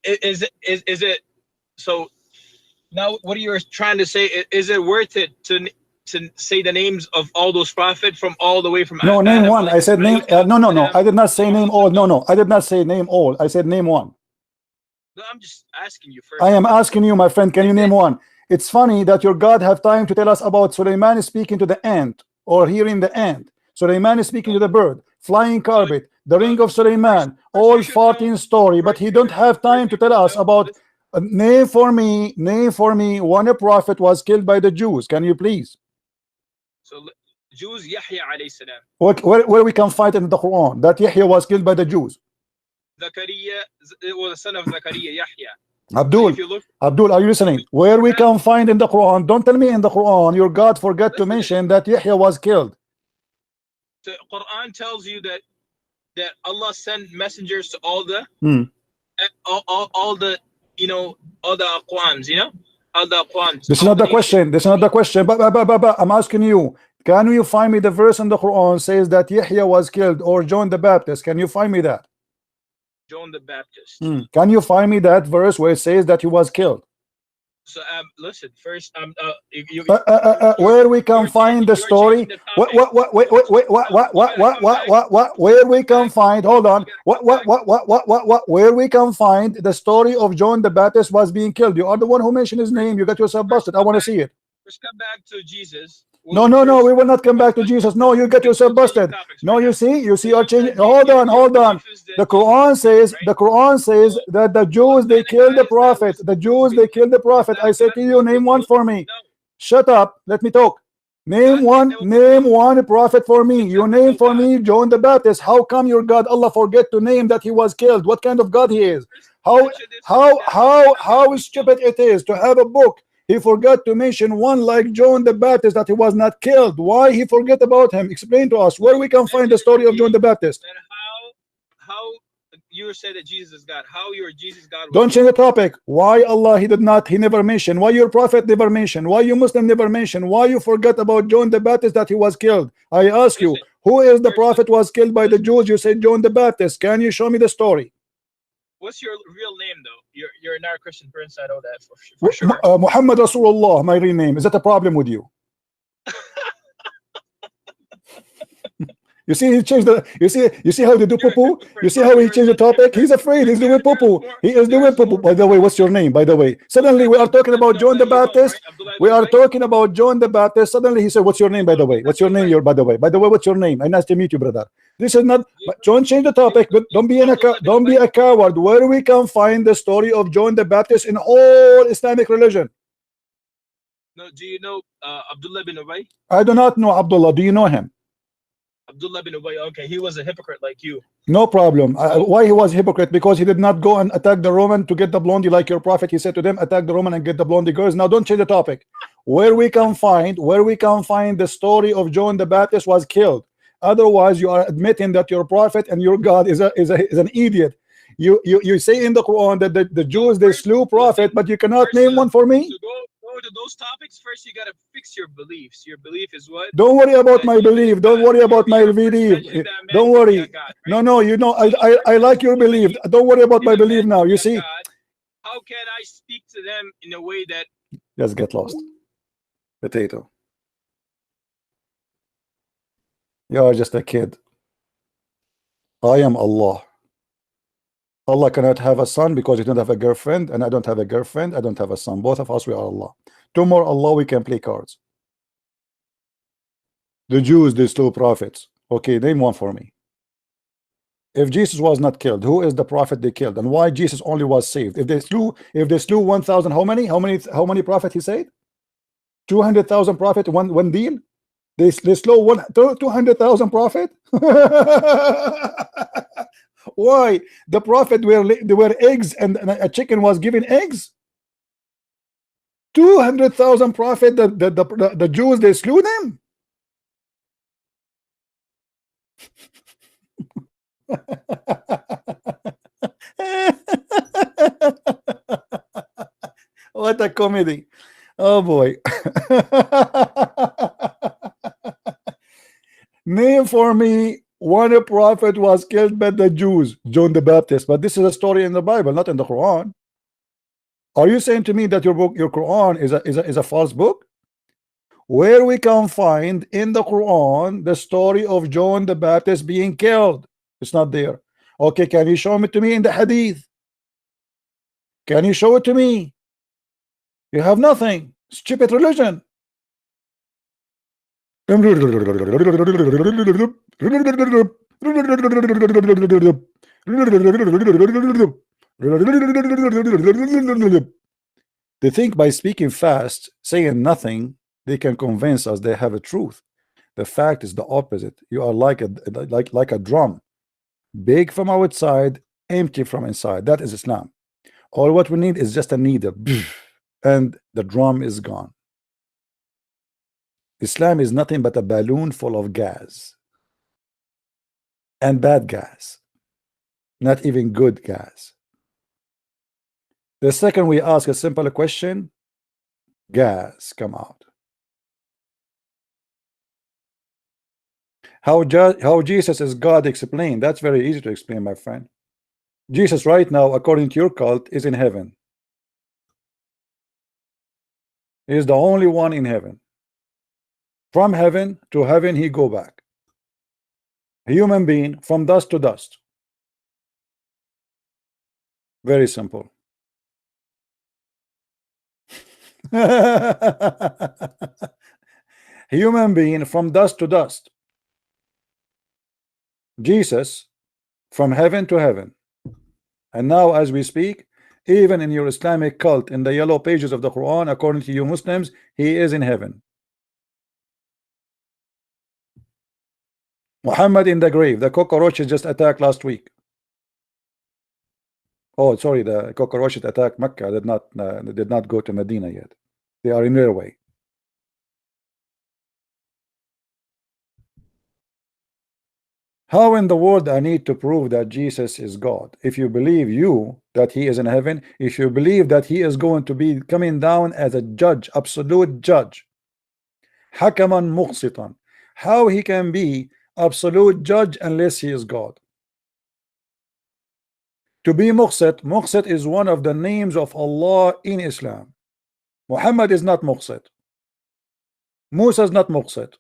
is it so now what you're trying to say, is it worth it to say the names of all those prophets from all the way from Adam, name one. I said name no I did not say name all. No I did not say name all. I said name one. No, I'm just asking you first. I am asking you, my friend, can you name one? It's funny that your God have time to tell us about Sulaiman speaking to the ant or hearing the ant. Sulaiman is speaking to the bird, flying carpet, the ring of Sulaiman, all 14 story, but he don't have time to tell us about name for me one prophet was killed by the Jews. Can you please? So Jews, Yahya alayhi salam. Where we can find in the Quran that Yahya was killed by the Jews? Zakaria was the son of Zakaria, Yahya. Abdul, are you listening? Where we can find in the Quran? Don't tell me in the Quran your God forgot to mention that Yahya was killed. The Quran tells you that Allah sent messengers to all the all the aqwams, all the aqwams. This is not the question. But I'm asking you, can you find me the verse in the Quran says that Yahya was killed or John the Baptist? Can you find me that? John the Baptist. Can you find me that verse where it says that he was killed? So listen, first where we can find the story? Where we can find? Hold on. Where we can find the story of John the Baptist was being killed? You are the one who mentioned his name. You got yourself busted. I want to see it. Let's come back to Jesus. No, we will not come back to Jesus. No, you get yourself busted. No, you see our change. Hold on. The Quran says that the Jews, they killed the prophet. The Jews, they killed the prophet. I said to you, name one for me. Shut up. Let me talk. Name one prophet for me. You name for me John the Baptist. How come your God Allah forget to name that he was killed? What kind of God he is? How stupid it is to have a book. He forgot to mention one like John the Baptist that he was not killed. Why he forget about him? Explain to us where we can find the story of John the Baptist. And how you say that Jesus is God? How your Jesus God? Don't change the topic. Why Allah he never mentioned? Why your prophet never mentioned? Why you Muslim never mentioned? Why you forgot about John the Baptist that he was killed? I ask you, who is the prophet was killed by the Jews? You said John the Baptist. Can you show me the story? What's your real name, though? You're not a Christian prince. I know that for sure. Muhammad Rasulullah, my real name. Is that a problem with you? You see, he changed the. You see how they do poo-poo? You see how he changed the topic? He's afraid. He's doing poo-poo. He is doing poo-poo. By the way, what's your name? By the way, suddenly we are talking about John the Baptist. We are talking about John the Baptist. Suddenly he said, "What's your name?" By the way, what's your name? By the way, what's your name? And nice to meet you, brother. This is not. John, change the topic. But don't be a coward. Where we can find the story of John the Baptist in all Islamic religion? No, do you know Abdullah bin Ubay? I do not know Abdullah. Do you know him? Abdullah bin Ubay. Okay, he was a hypocrite like you. No problem. Why he was a hypocrite? Because he did not go and attack the Roman to get the blondie like your prophet. He said to them, attack the Roman and get the blondie girls. Now don't change the topic. Where we can find the story of John the Baptist was killed. Otherwise, you are admitting that your prophet and your God is an idiot. You say in the Quran that the Jews, they slew prophet, but you cannot name one for me. To go to those topics, first you gotta fix your beliefs. Your belief is what? Don't worry about my belief. Don't worry about my belief. Don't worry. No, you know, I like your belief. Don't worry about my belief now. You see? How can I speak to them in a way that just get lost? Potato. You are just a kid. I am Allah. Allah cannot have a son because you don't have a girlfriend, and I don't have a girlfriend. I don't have a son. Both of us, we are Allah. Tomorrow, Allah, we can play cards. The Jews, they slew prophets. Okay, name one for me. If Jesus was not killed, who is the prophet they killed, and why Jesus only was saved? If they slew 1,000, how many prophets he said? 200,000 prophet, one deal. They slew 200,000 prophet. Why? The prophet were eggs, and a chicken was giving eggs. 200,000 prophet. The Jews, they slew them. What a comedy. Oh boy. Name for me one prophet was killed by the Jews, John the Baptist. But this is a story in the Bible, not in the Quran. Are you saying to me that your book, your Quran, is a false book? Where we can find in the Quran the story of John the Baptist being killed? It's not there. Okay, can you show it to me in the Hadith? Can you show it to me? You have nothing. Stupid religion. They think by speaking fast, saying nothing, they can convince us they have a truth. The fact is the opposite. You are like a drum, big from outside, empty from inside. That is Islam. All what we need is just a needle, and the drum is gone. Islam is nothing but a balloon full of gas, and bad gas, not even good gas. The second we ask a simple question, gas come out. How Jesus is God explained? That's very easy to explain, my friend. Jesus right now, according to your cult, is in heaven. He is the only one in heaven. From heaven to heaven he go back. A human being from dust to dust. Very simple. Human being from dust to dust. Jesus from heaven to heaven. And now as we speak, even in your Islamic cult, in the yellow pages of the Quran, according to you Muslims, he is in heaven. Muhammad in the grave. The cockroaches just attacked last week. Oh, sorry, the cockroaches attacked Mecca. Did not go to Medina yet. They are in their way. How in the world I need to prove that Jesus is God? If you believe that he is in heaven, if you believe that he is going to be coming down as a judge, absolute judge, hakaman muqsitan, how he can be absolute judge unless he is God? To be muqsit is one of the names of Allah in Islam. Muhammad is not muqsit. Musa is not muqsit.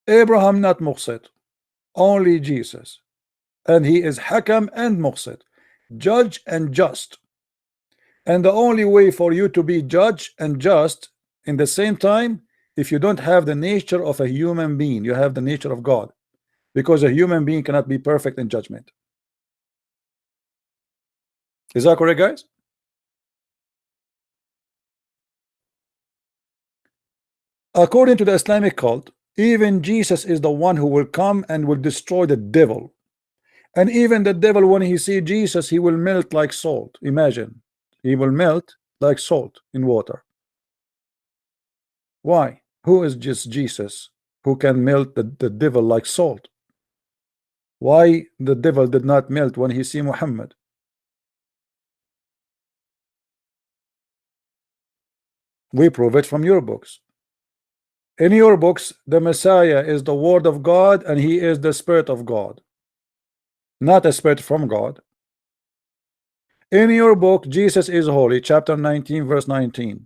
Abraham not muqsit. Only Jesus. And he is hakam and muqsit, judge and just. And the only way for you to be judge and just in the same time, if you don't have the nature of a human being, you have the nature of God, because a human being cannot be perfect in judgment. Is that correct, guys? According to the Islamic cult, Even Jesus is the one who will come and will destroy the devil. And even the devil, when he see Jesus, he will melt like salt. Imagine, he will melt like salt in water. Why? Who is just Jesus who can melt the devil like salt? Why the devil did not melt when he see Muhammad? We prove it from your books. In your books, the Messiah is the word of God, and he is the Spirit of God, not a spirit from God. In your book, Jesus is holy, chapter 19, verse 19.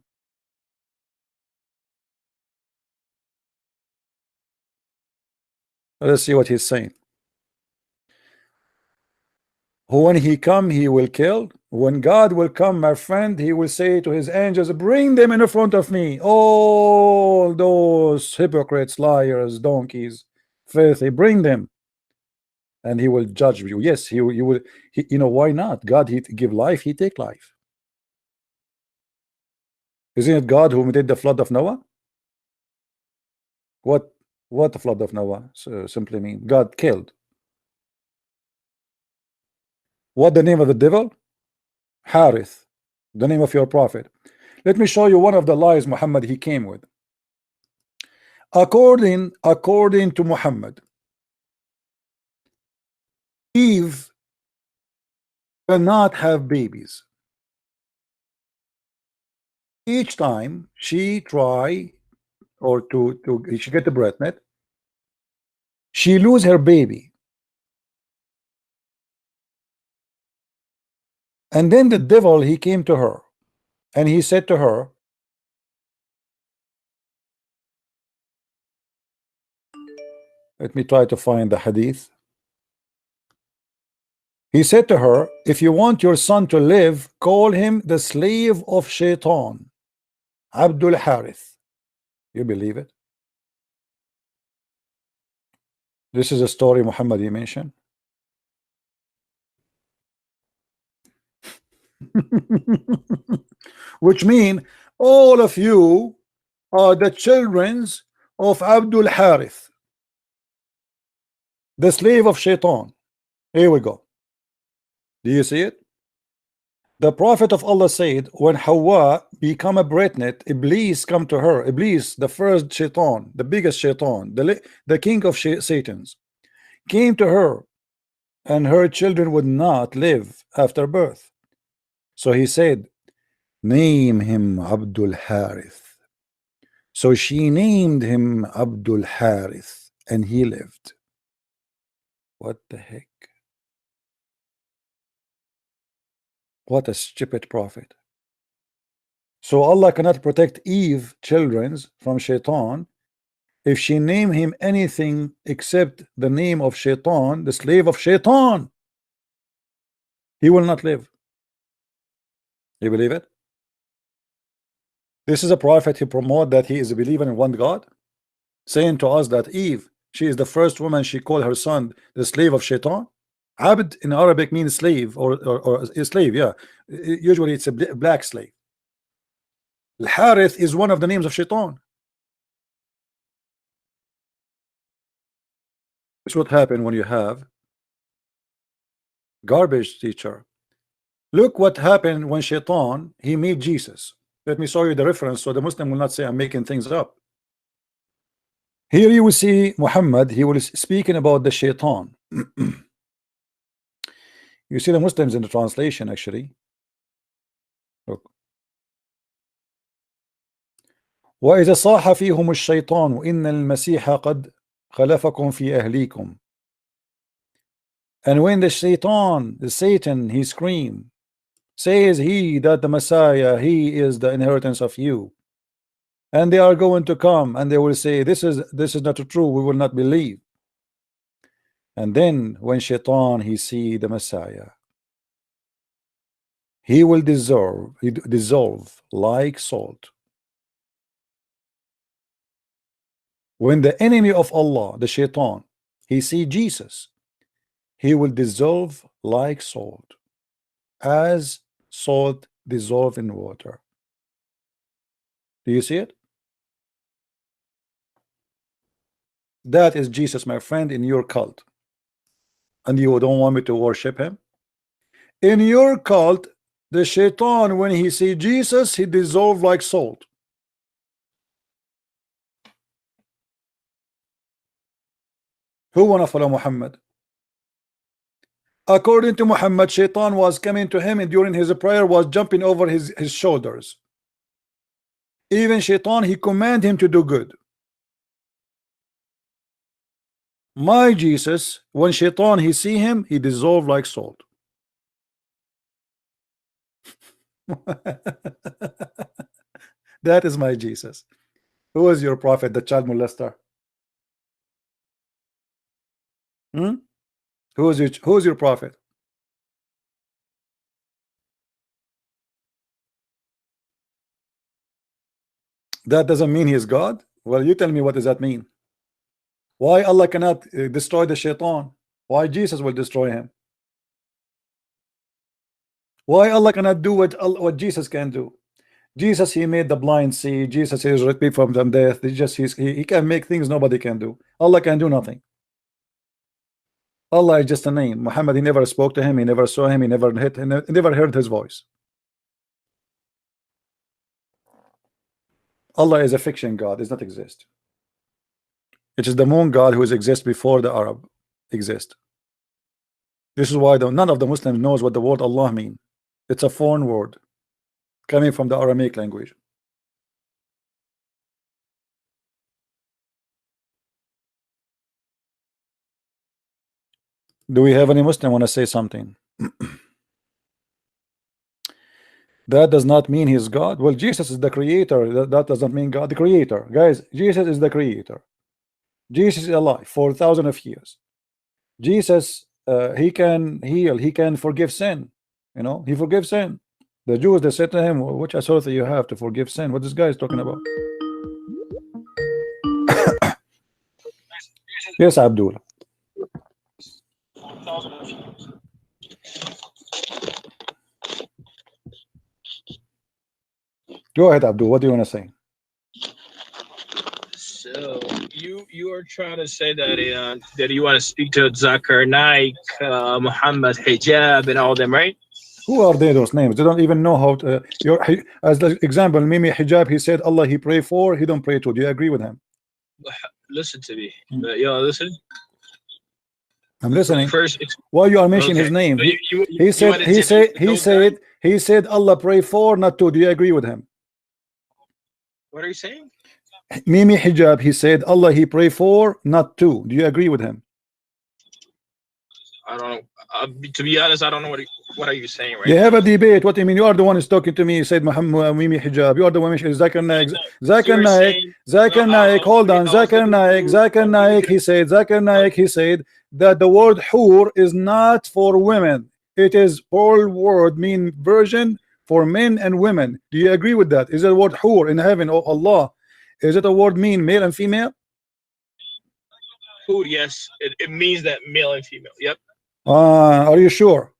Let's see what he's saying. When he come, he will kill. When God will come, my friend, he will say to his angels, bring them in front of me, all those hypocrites, liars, donkeys, filthy, bring them, and he will judge you. Yes, he will. You know why not? God, he give life, he take life. Isn't it God who did the flood of Noah? What the flood of Noah simply mean? God killed. What the name of the devil? Harith, the name of your prophet. Let me show you one of the lies Muhammad he came with. According to Muhammad, Eve cannot have babies. Each time she try or she get pregnant, she lose her baby. And then the devil, he came to her and he said to her, let me try to find the hadith. He said to her, if you want your son to live, call him the slave of Shaitan, Abdul Harith. You believe it? This is a story Muhammad he mentioned. Which mean all of you are the childrens of Abdul Harith, the slave of Shaitan. Here we go. Do you see it? The Prophet of Allah said, when Hawa become a pregnant, Iblis come to her. Iblis, the first Shaitan, the biggest Shaitan, the king of Satans, came to her, and her children would not live after birth. So he said, name him Abdul Harith. So she named him Abdul Harith, and he lived. What the heck? What a stupid prophet. So Allah cannot protect Eve children's from Shaitan if she name him anything except the name of Shaitan, the slave of Shaitan. He will not live. You believe it? This is a prophet who promote that he is a believer in one God, saying to us that Eve, she is the first woman, she called her son the slave of Shaitan. Abd in Arabic means slave or a slave, yeah. Usually it's a black slave. Al-Harith is one of the names of Shaitan. This is what happened when you have garbage teacher. Look what happened when Shaitan, he made Jesus. Let me show you the reference so the Muslim will not say I'm making things up. Here you will see Muhammad, he was speaking about the Shaitan. You see the Muslims in the translation actually. Look. وإذا صاح فيهم الشيطان إن المسيح قد خلفكم في أهليكم. And when the Satan, he screamed, says he that the Messiah, he is the inheritance of you. And they are going to come and they will say, this is not true, we will not believe. And then when Shaitan, he see the Messiah, he will dissolve like salt. When the enemy of Allah, the Shaitan, he see Jesus, he will dissolve like salt, as salt dissolve in water. Do you see it? That is Jesus, my friend, in your cult. And you don't want me to worship him? In your cult, the shaitan, when he see Jesus, he dissolve like salt. Who wanna follow Muhammad? According to Muhammad, shaitan was coming to him and during his prayer was jumping over his shoulders. Even shaitan, he command him to do good. My Jesus, when shaitan he see him, he dissolve like salt. That is my Jesus. Who is your prophet, the child molester? Who is your prophet? That doesn't mean he is God. Well, you tell me, what does that mean? Why Allah cannot destroy the shaitan? Why Jesus will destroy him? Why Allah cannot do what Jesus can do? Jesus, he made the blind see. Jesus is raised people from death. He can make things nobody can do. Allah can do nothing. Allah is just a name. Muhammad, he never spoke to him, he never saw him, he never heard his voice. Allah is a fiction God, does not exist. It is the moon God who exists before the Arab exist. This is why none of the Muslims knows what the word Allah means. It's a foreign word coming from the Aramaic language. Do we have any Muslim want to say something? That does not mean he's God. Well, Jesus is the creator. That doesn't mean God the creator. Guys, Jesus is the creator. Jesus is alive for thousands of years. Jesus, he can heal, he can forgive sin. You know, he forgives sin. The Jews, they said to him, which authority you have to forgive sin? What this guy is talking about? Yes, Abdullah. Go ahead, Abdul. What do you want to say? So you are trying to say that that you want to speak to Zakir Naik, Muhammad Hijab, and all them, right? Who are they? Those names? They don't even know how to. As the example, Mimi Hijab, he said Allah he pray for, he don't pray to. Do you agree with him? Listen to me. Yo, listen. I'm listening. First, why you are mentioning his name? He said Allah pray for, not to. Do you agree with him? What are you saying? Mimi Hijab, he said Allah he pray for, not to. Do you agree with him? I don't know. To be honest, I don't know what are you saying right You now. have a debate. What do you mean? You are the one who's talking to me. You said Muhammad Mimi Hijab. You are the one mentioning Zakir Naik. Zakir Naik, hold on. Zakir Naik, he said that the word hur is not for women. It is all word mean version for men and women. Do you agree with that? Is it a word hur in heaven? Oh Allah, is it a word mean male and female? Hur, yes. It means that male and female. Yep. Are you sure?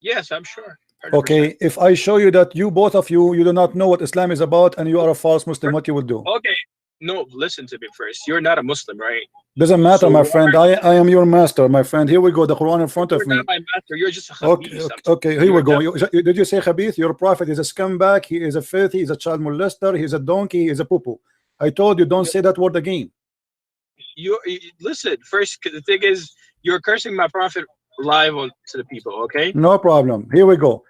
Yes, I'm sure. 100%. Okay, if I show you that both of you do not know what Islam is about and you are a false Muslim, what you will do? Okay. No, listen to me first. You're not a Muslim, right? Doesn't matter, So my friend. I am your master, my friend. Here we go. The Quran in front of You're me. not my master. You're just a khabith. Okay, here we go. Did you say Khabith? Your prophet is a scumbag. He is a filthy. He's a child molester. He's a donkey. He's a poo-poo. I told you, don't say that word again. You listen first. The thing is, you're cursing my prophet live to the people. Okay. No problem. Here we go.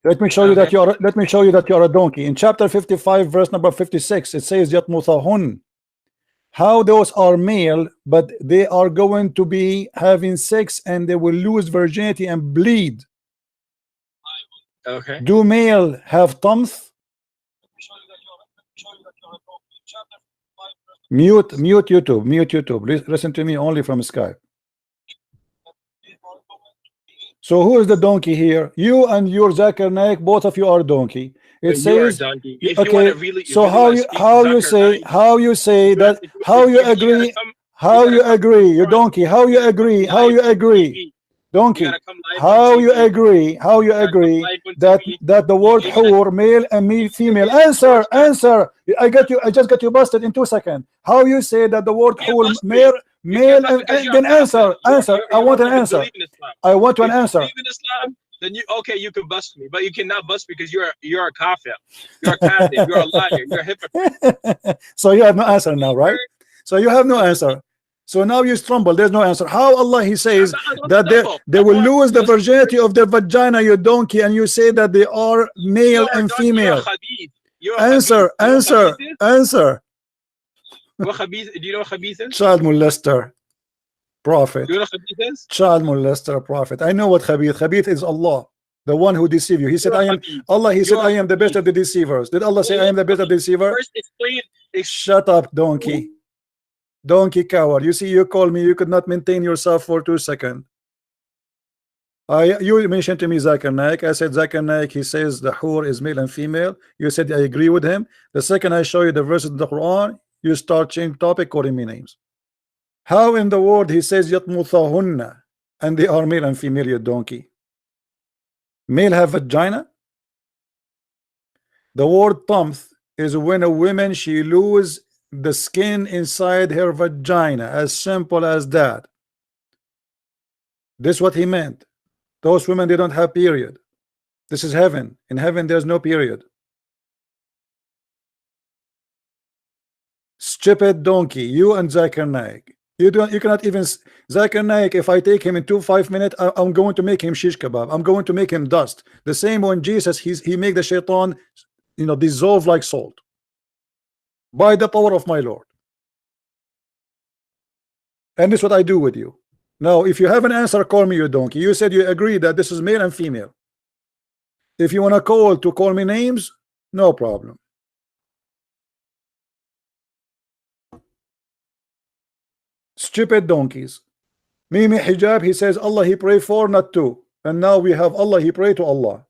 Let me show you that you are. Let me show you that you are a donkey. In chapter 55, verse number 56, it says Yatmuthahun. How those are male, but they are going to be having sex and they will lose virginity and bleed. Okay. Do male have thumbs? Mute YouTube. Listen to me only from Skype. So who is the donkey here? You and your Zakir Naik, both of you are donkey. It says okay. So how you say that? How you agree? You donkey? How you agree? Donkey, gotta come live how on you TV. agree? How you You gotta come agree live on that TV. the word You gotta- hur, male and me, female? Answer, answer. I got you. I just got you busted in 2 seconds. How you say that the word You can't hur, bust me. male, You male, can't bust because and you're then a kafir. answer, answer. I want an you answer. believe in Islam. I want If an you answer. believe in Islam, then you can bust me, but you cannot bust because you're a kafir. You're a kafir. You're a liar. You're a hypocrite. So you have no answer now, right? So you have no answer. So now you stumble. There's no answer. How Allah He says I don't that stumble. they will lose the virginity of their vagina, you donkey, and you say that they are male and female. You're Answer, khabith. You know answer, khabith is? answer. What khabith? Do you know what khabith is? Child molester, prophet. Do you know what khabith is? Child molester, prophet. I know what khabith. Khabith is Allah, the one who deceive you. He said, You're I am khabith. Allah. He said, You're I am the best khabith. of the deceivers. Did Allah say I am the best of the deceiver? First, explain. Shut up, donkey. Donkey coward. You see, you call me, you could not maintain yourself for 2 seconds. You mentioned to me Zakir Naik. I said Zakir Naik, he says the hur is male and female. You said I agree with him. The second I show you the verses in the Quran, you start changing topic, calling me names. How in the word he says yatmuthahunna and they are male and female, you donkey? Male have vagina? The word tamth is when a woman she lose the skin inside her vagina, as simple as that. This is what he meant. Those women, they don't have period. This is heaven. In heaven there's no period. Stupid donkey, you and Zakir Naik. You cannot even Zakir Naik. If I take him in 5 minutes, I'm going to make him shish kebab. I'm going to make him dust. The same when Jesus he make the shaitan, you know, dissolve like salt. By the power of my Lord. And this is what I do with you. Now, if you have an answer, call me, you donkey. You said you agree that this is male and female. If you want to call me names, no problem. Stupid donkeys. Mimi Hijab, he says Allah he pray for, not to. And now we have Allah, he pray to Allah.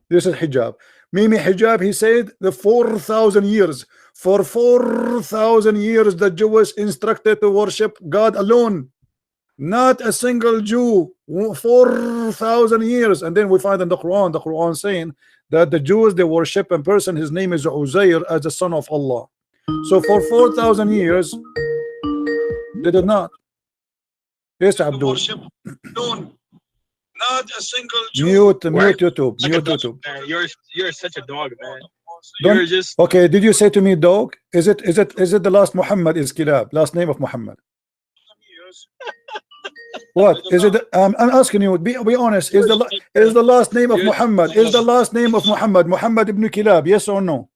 This is Hijab. Mimi Hijab, he said the 4,000 years. For 4,000 years the Jews instructed to worship God alone, not a single Jew. 4,000 years. And then we find in the Quran saying that the Jews, they worship a person, his name is Uzair, as the son of Allah. So for 4,000 years they did not. Yes, Abdul. Not a single Jew. Mute YouTube. Mute YouTube. Man, you're such a dog, man. Don't- You're just Okay, did you say to me dog? Is it the last Muhammad is Kilab, last name of Muhammad? What is it? I'm asking you. Be honest. Is the last name of Muhammad? Is the last name of Muhammad Muhammad ibn Kilab? Yes or no?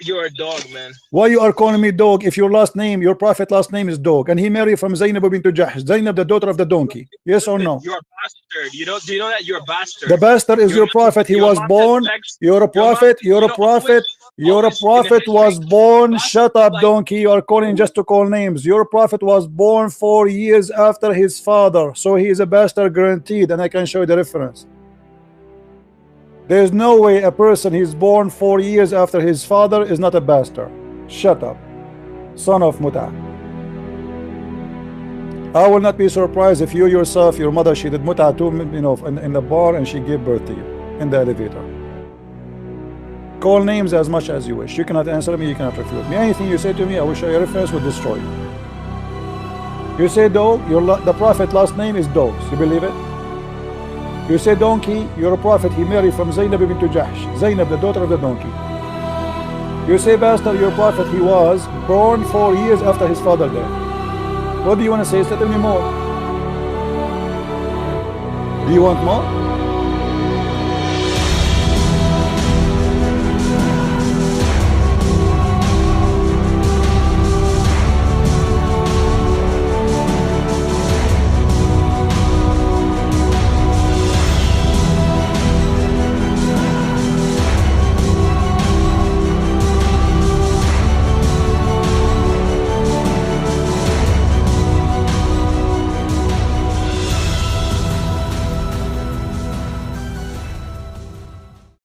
you're a dog, man. Why you are calling me dog if your last name, your prophet last name is dog, and he married from Zainab bint Jahsh, Zainab the daughter of the donkey? Yes or no? You're a bastard. Do you know that you're a bastard? The bastard is your prophet. He was born. You're a prophet. You're a prophet. Your prophet was born. Shut up, donkey. You are calling just to call names. Your prophet was born 4 years after his father, so he is a bastard guaranteed, and I can show you the reference. There's no way a person he's born 4 years after his father is not a bastard. Shut up, son of Muta. I will not be surprised if you yourself, your mother, she did Muta too, you know, in the bar, and she gave birth to you in the elevator. Call names as much as you wish. You cannot answer me, you cannot refute me. Anything you say to me, I will show you a reference, will destroy you. You say dog, the prophet last name is dogs. You believe it? You say donkey, you're a prophet, he married from Zainab bint Jahsh, Zainab the daughter of the donkey. You say bastard, your prophet, he was born 4 years after his father died. What do you want to say? Say to me more. Do you want more?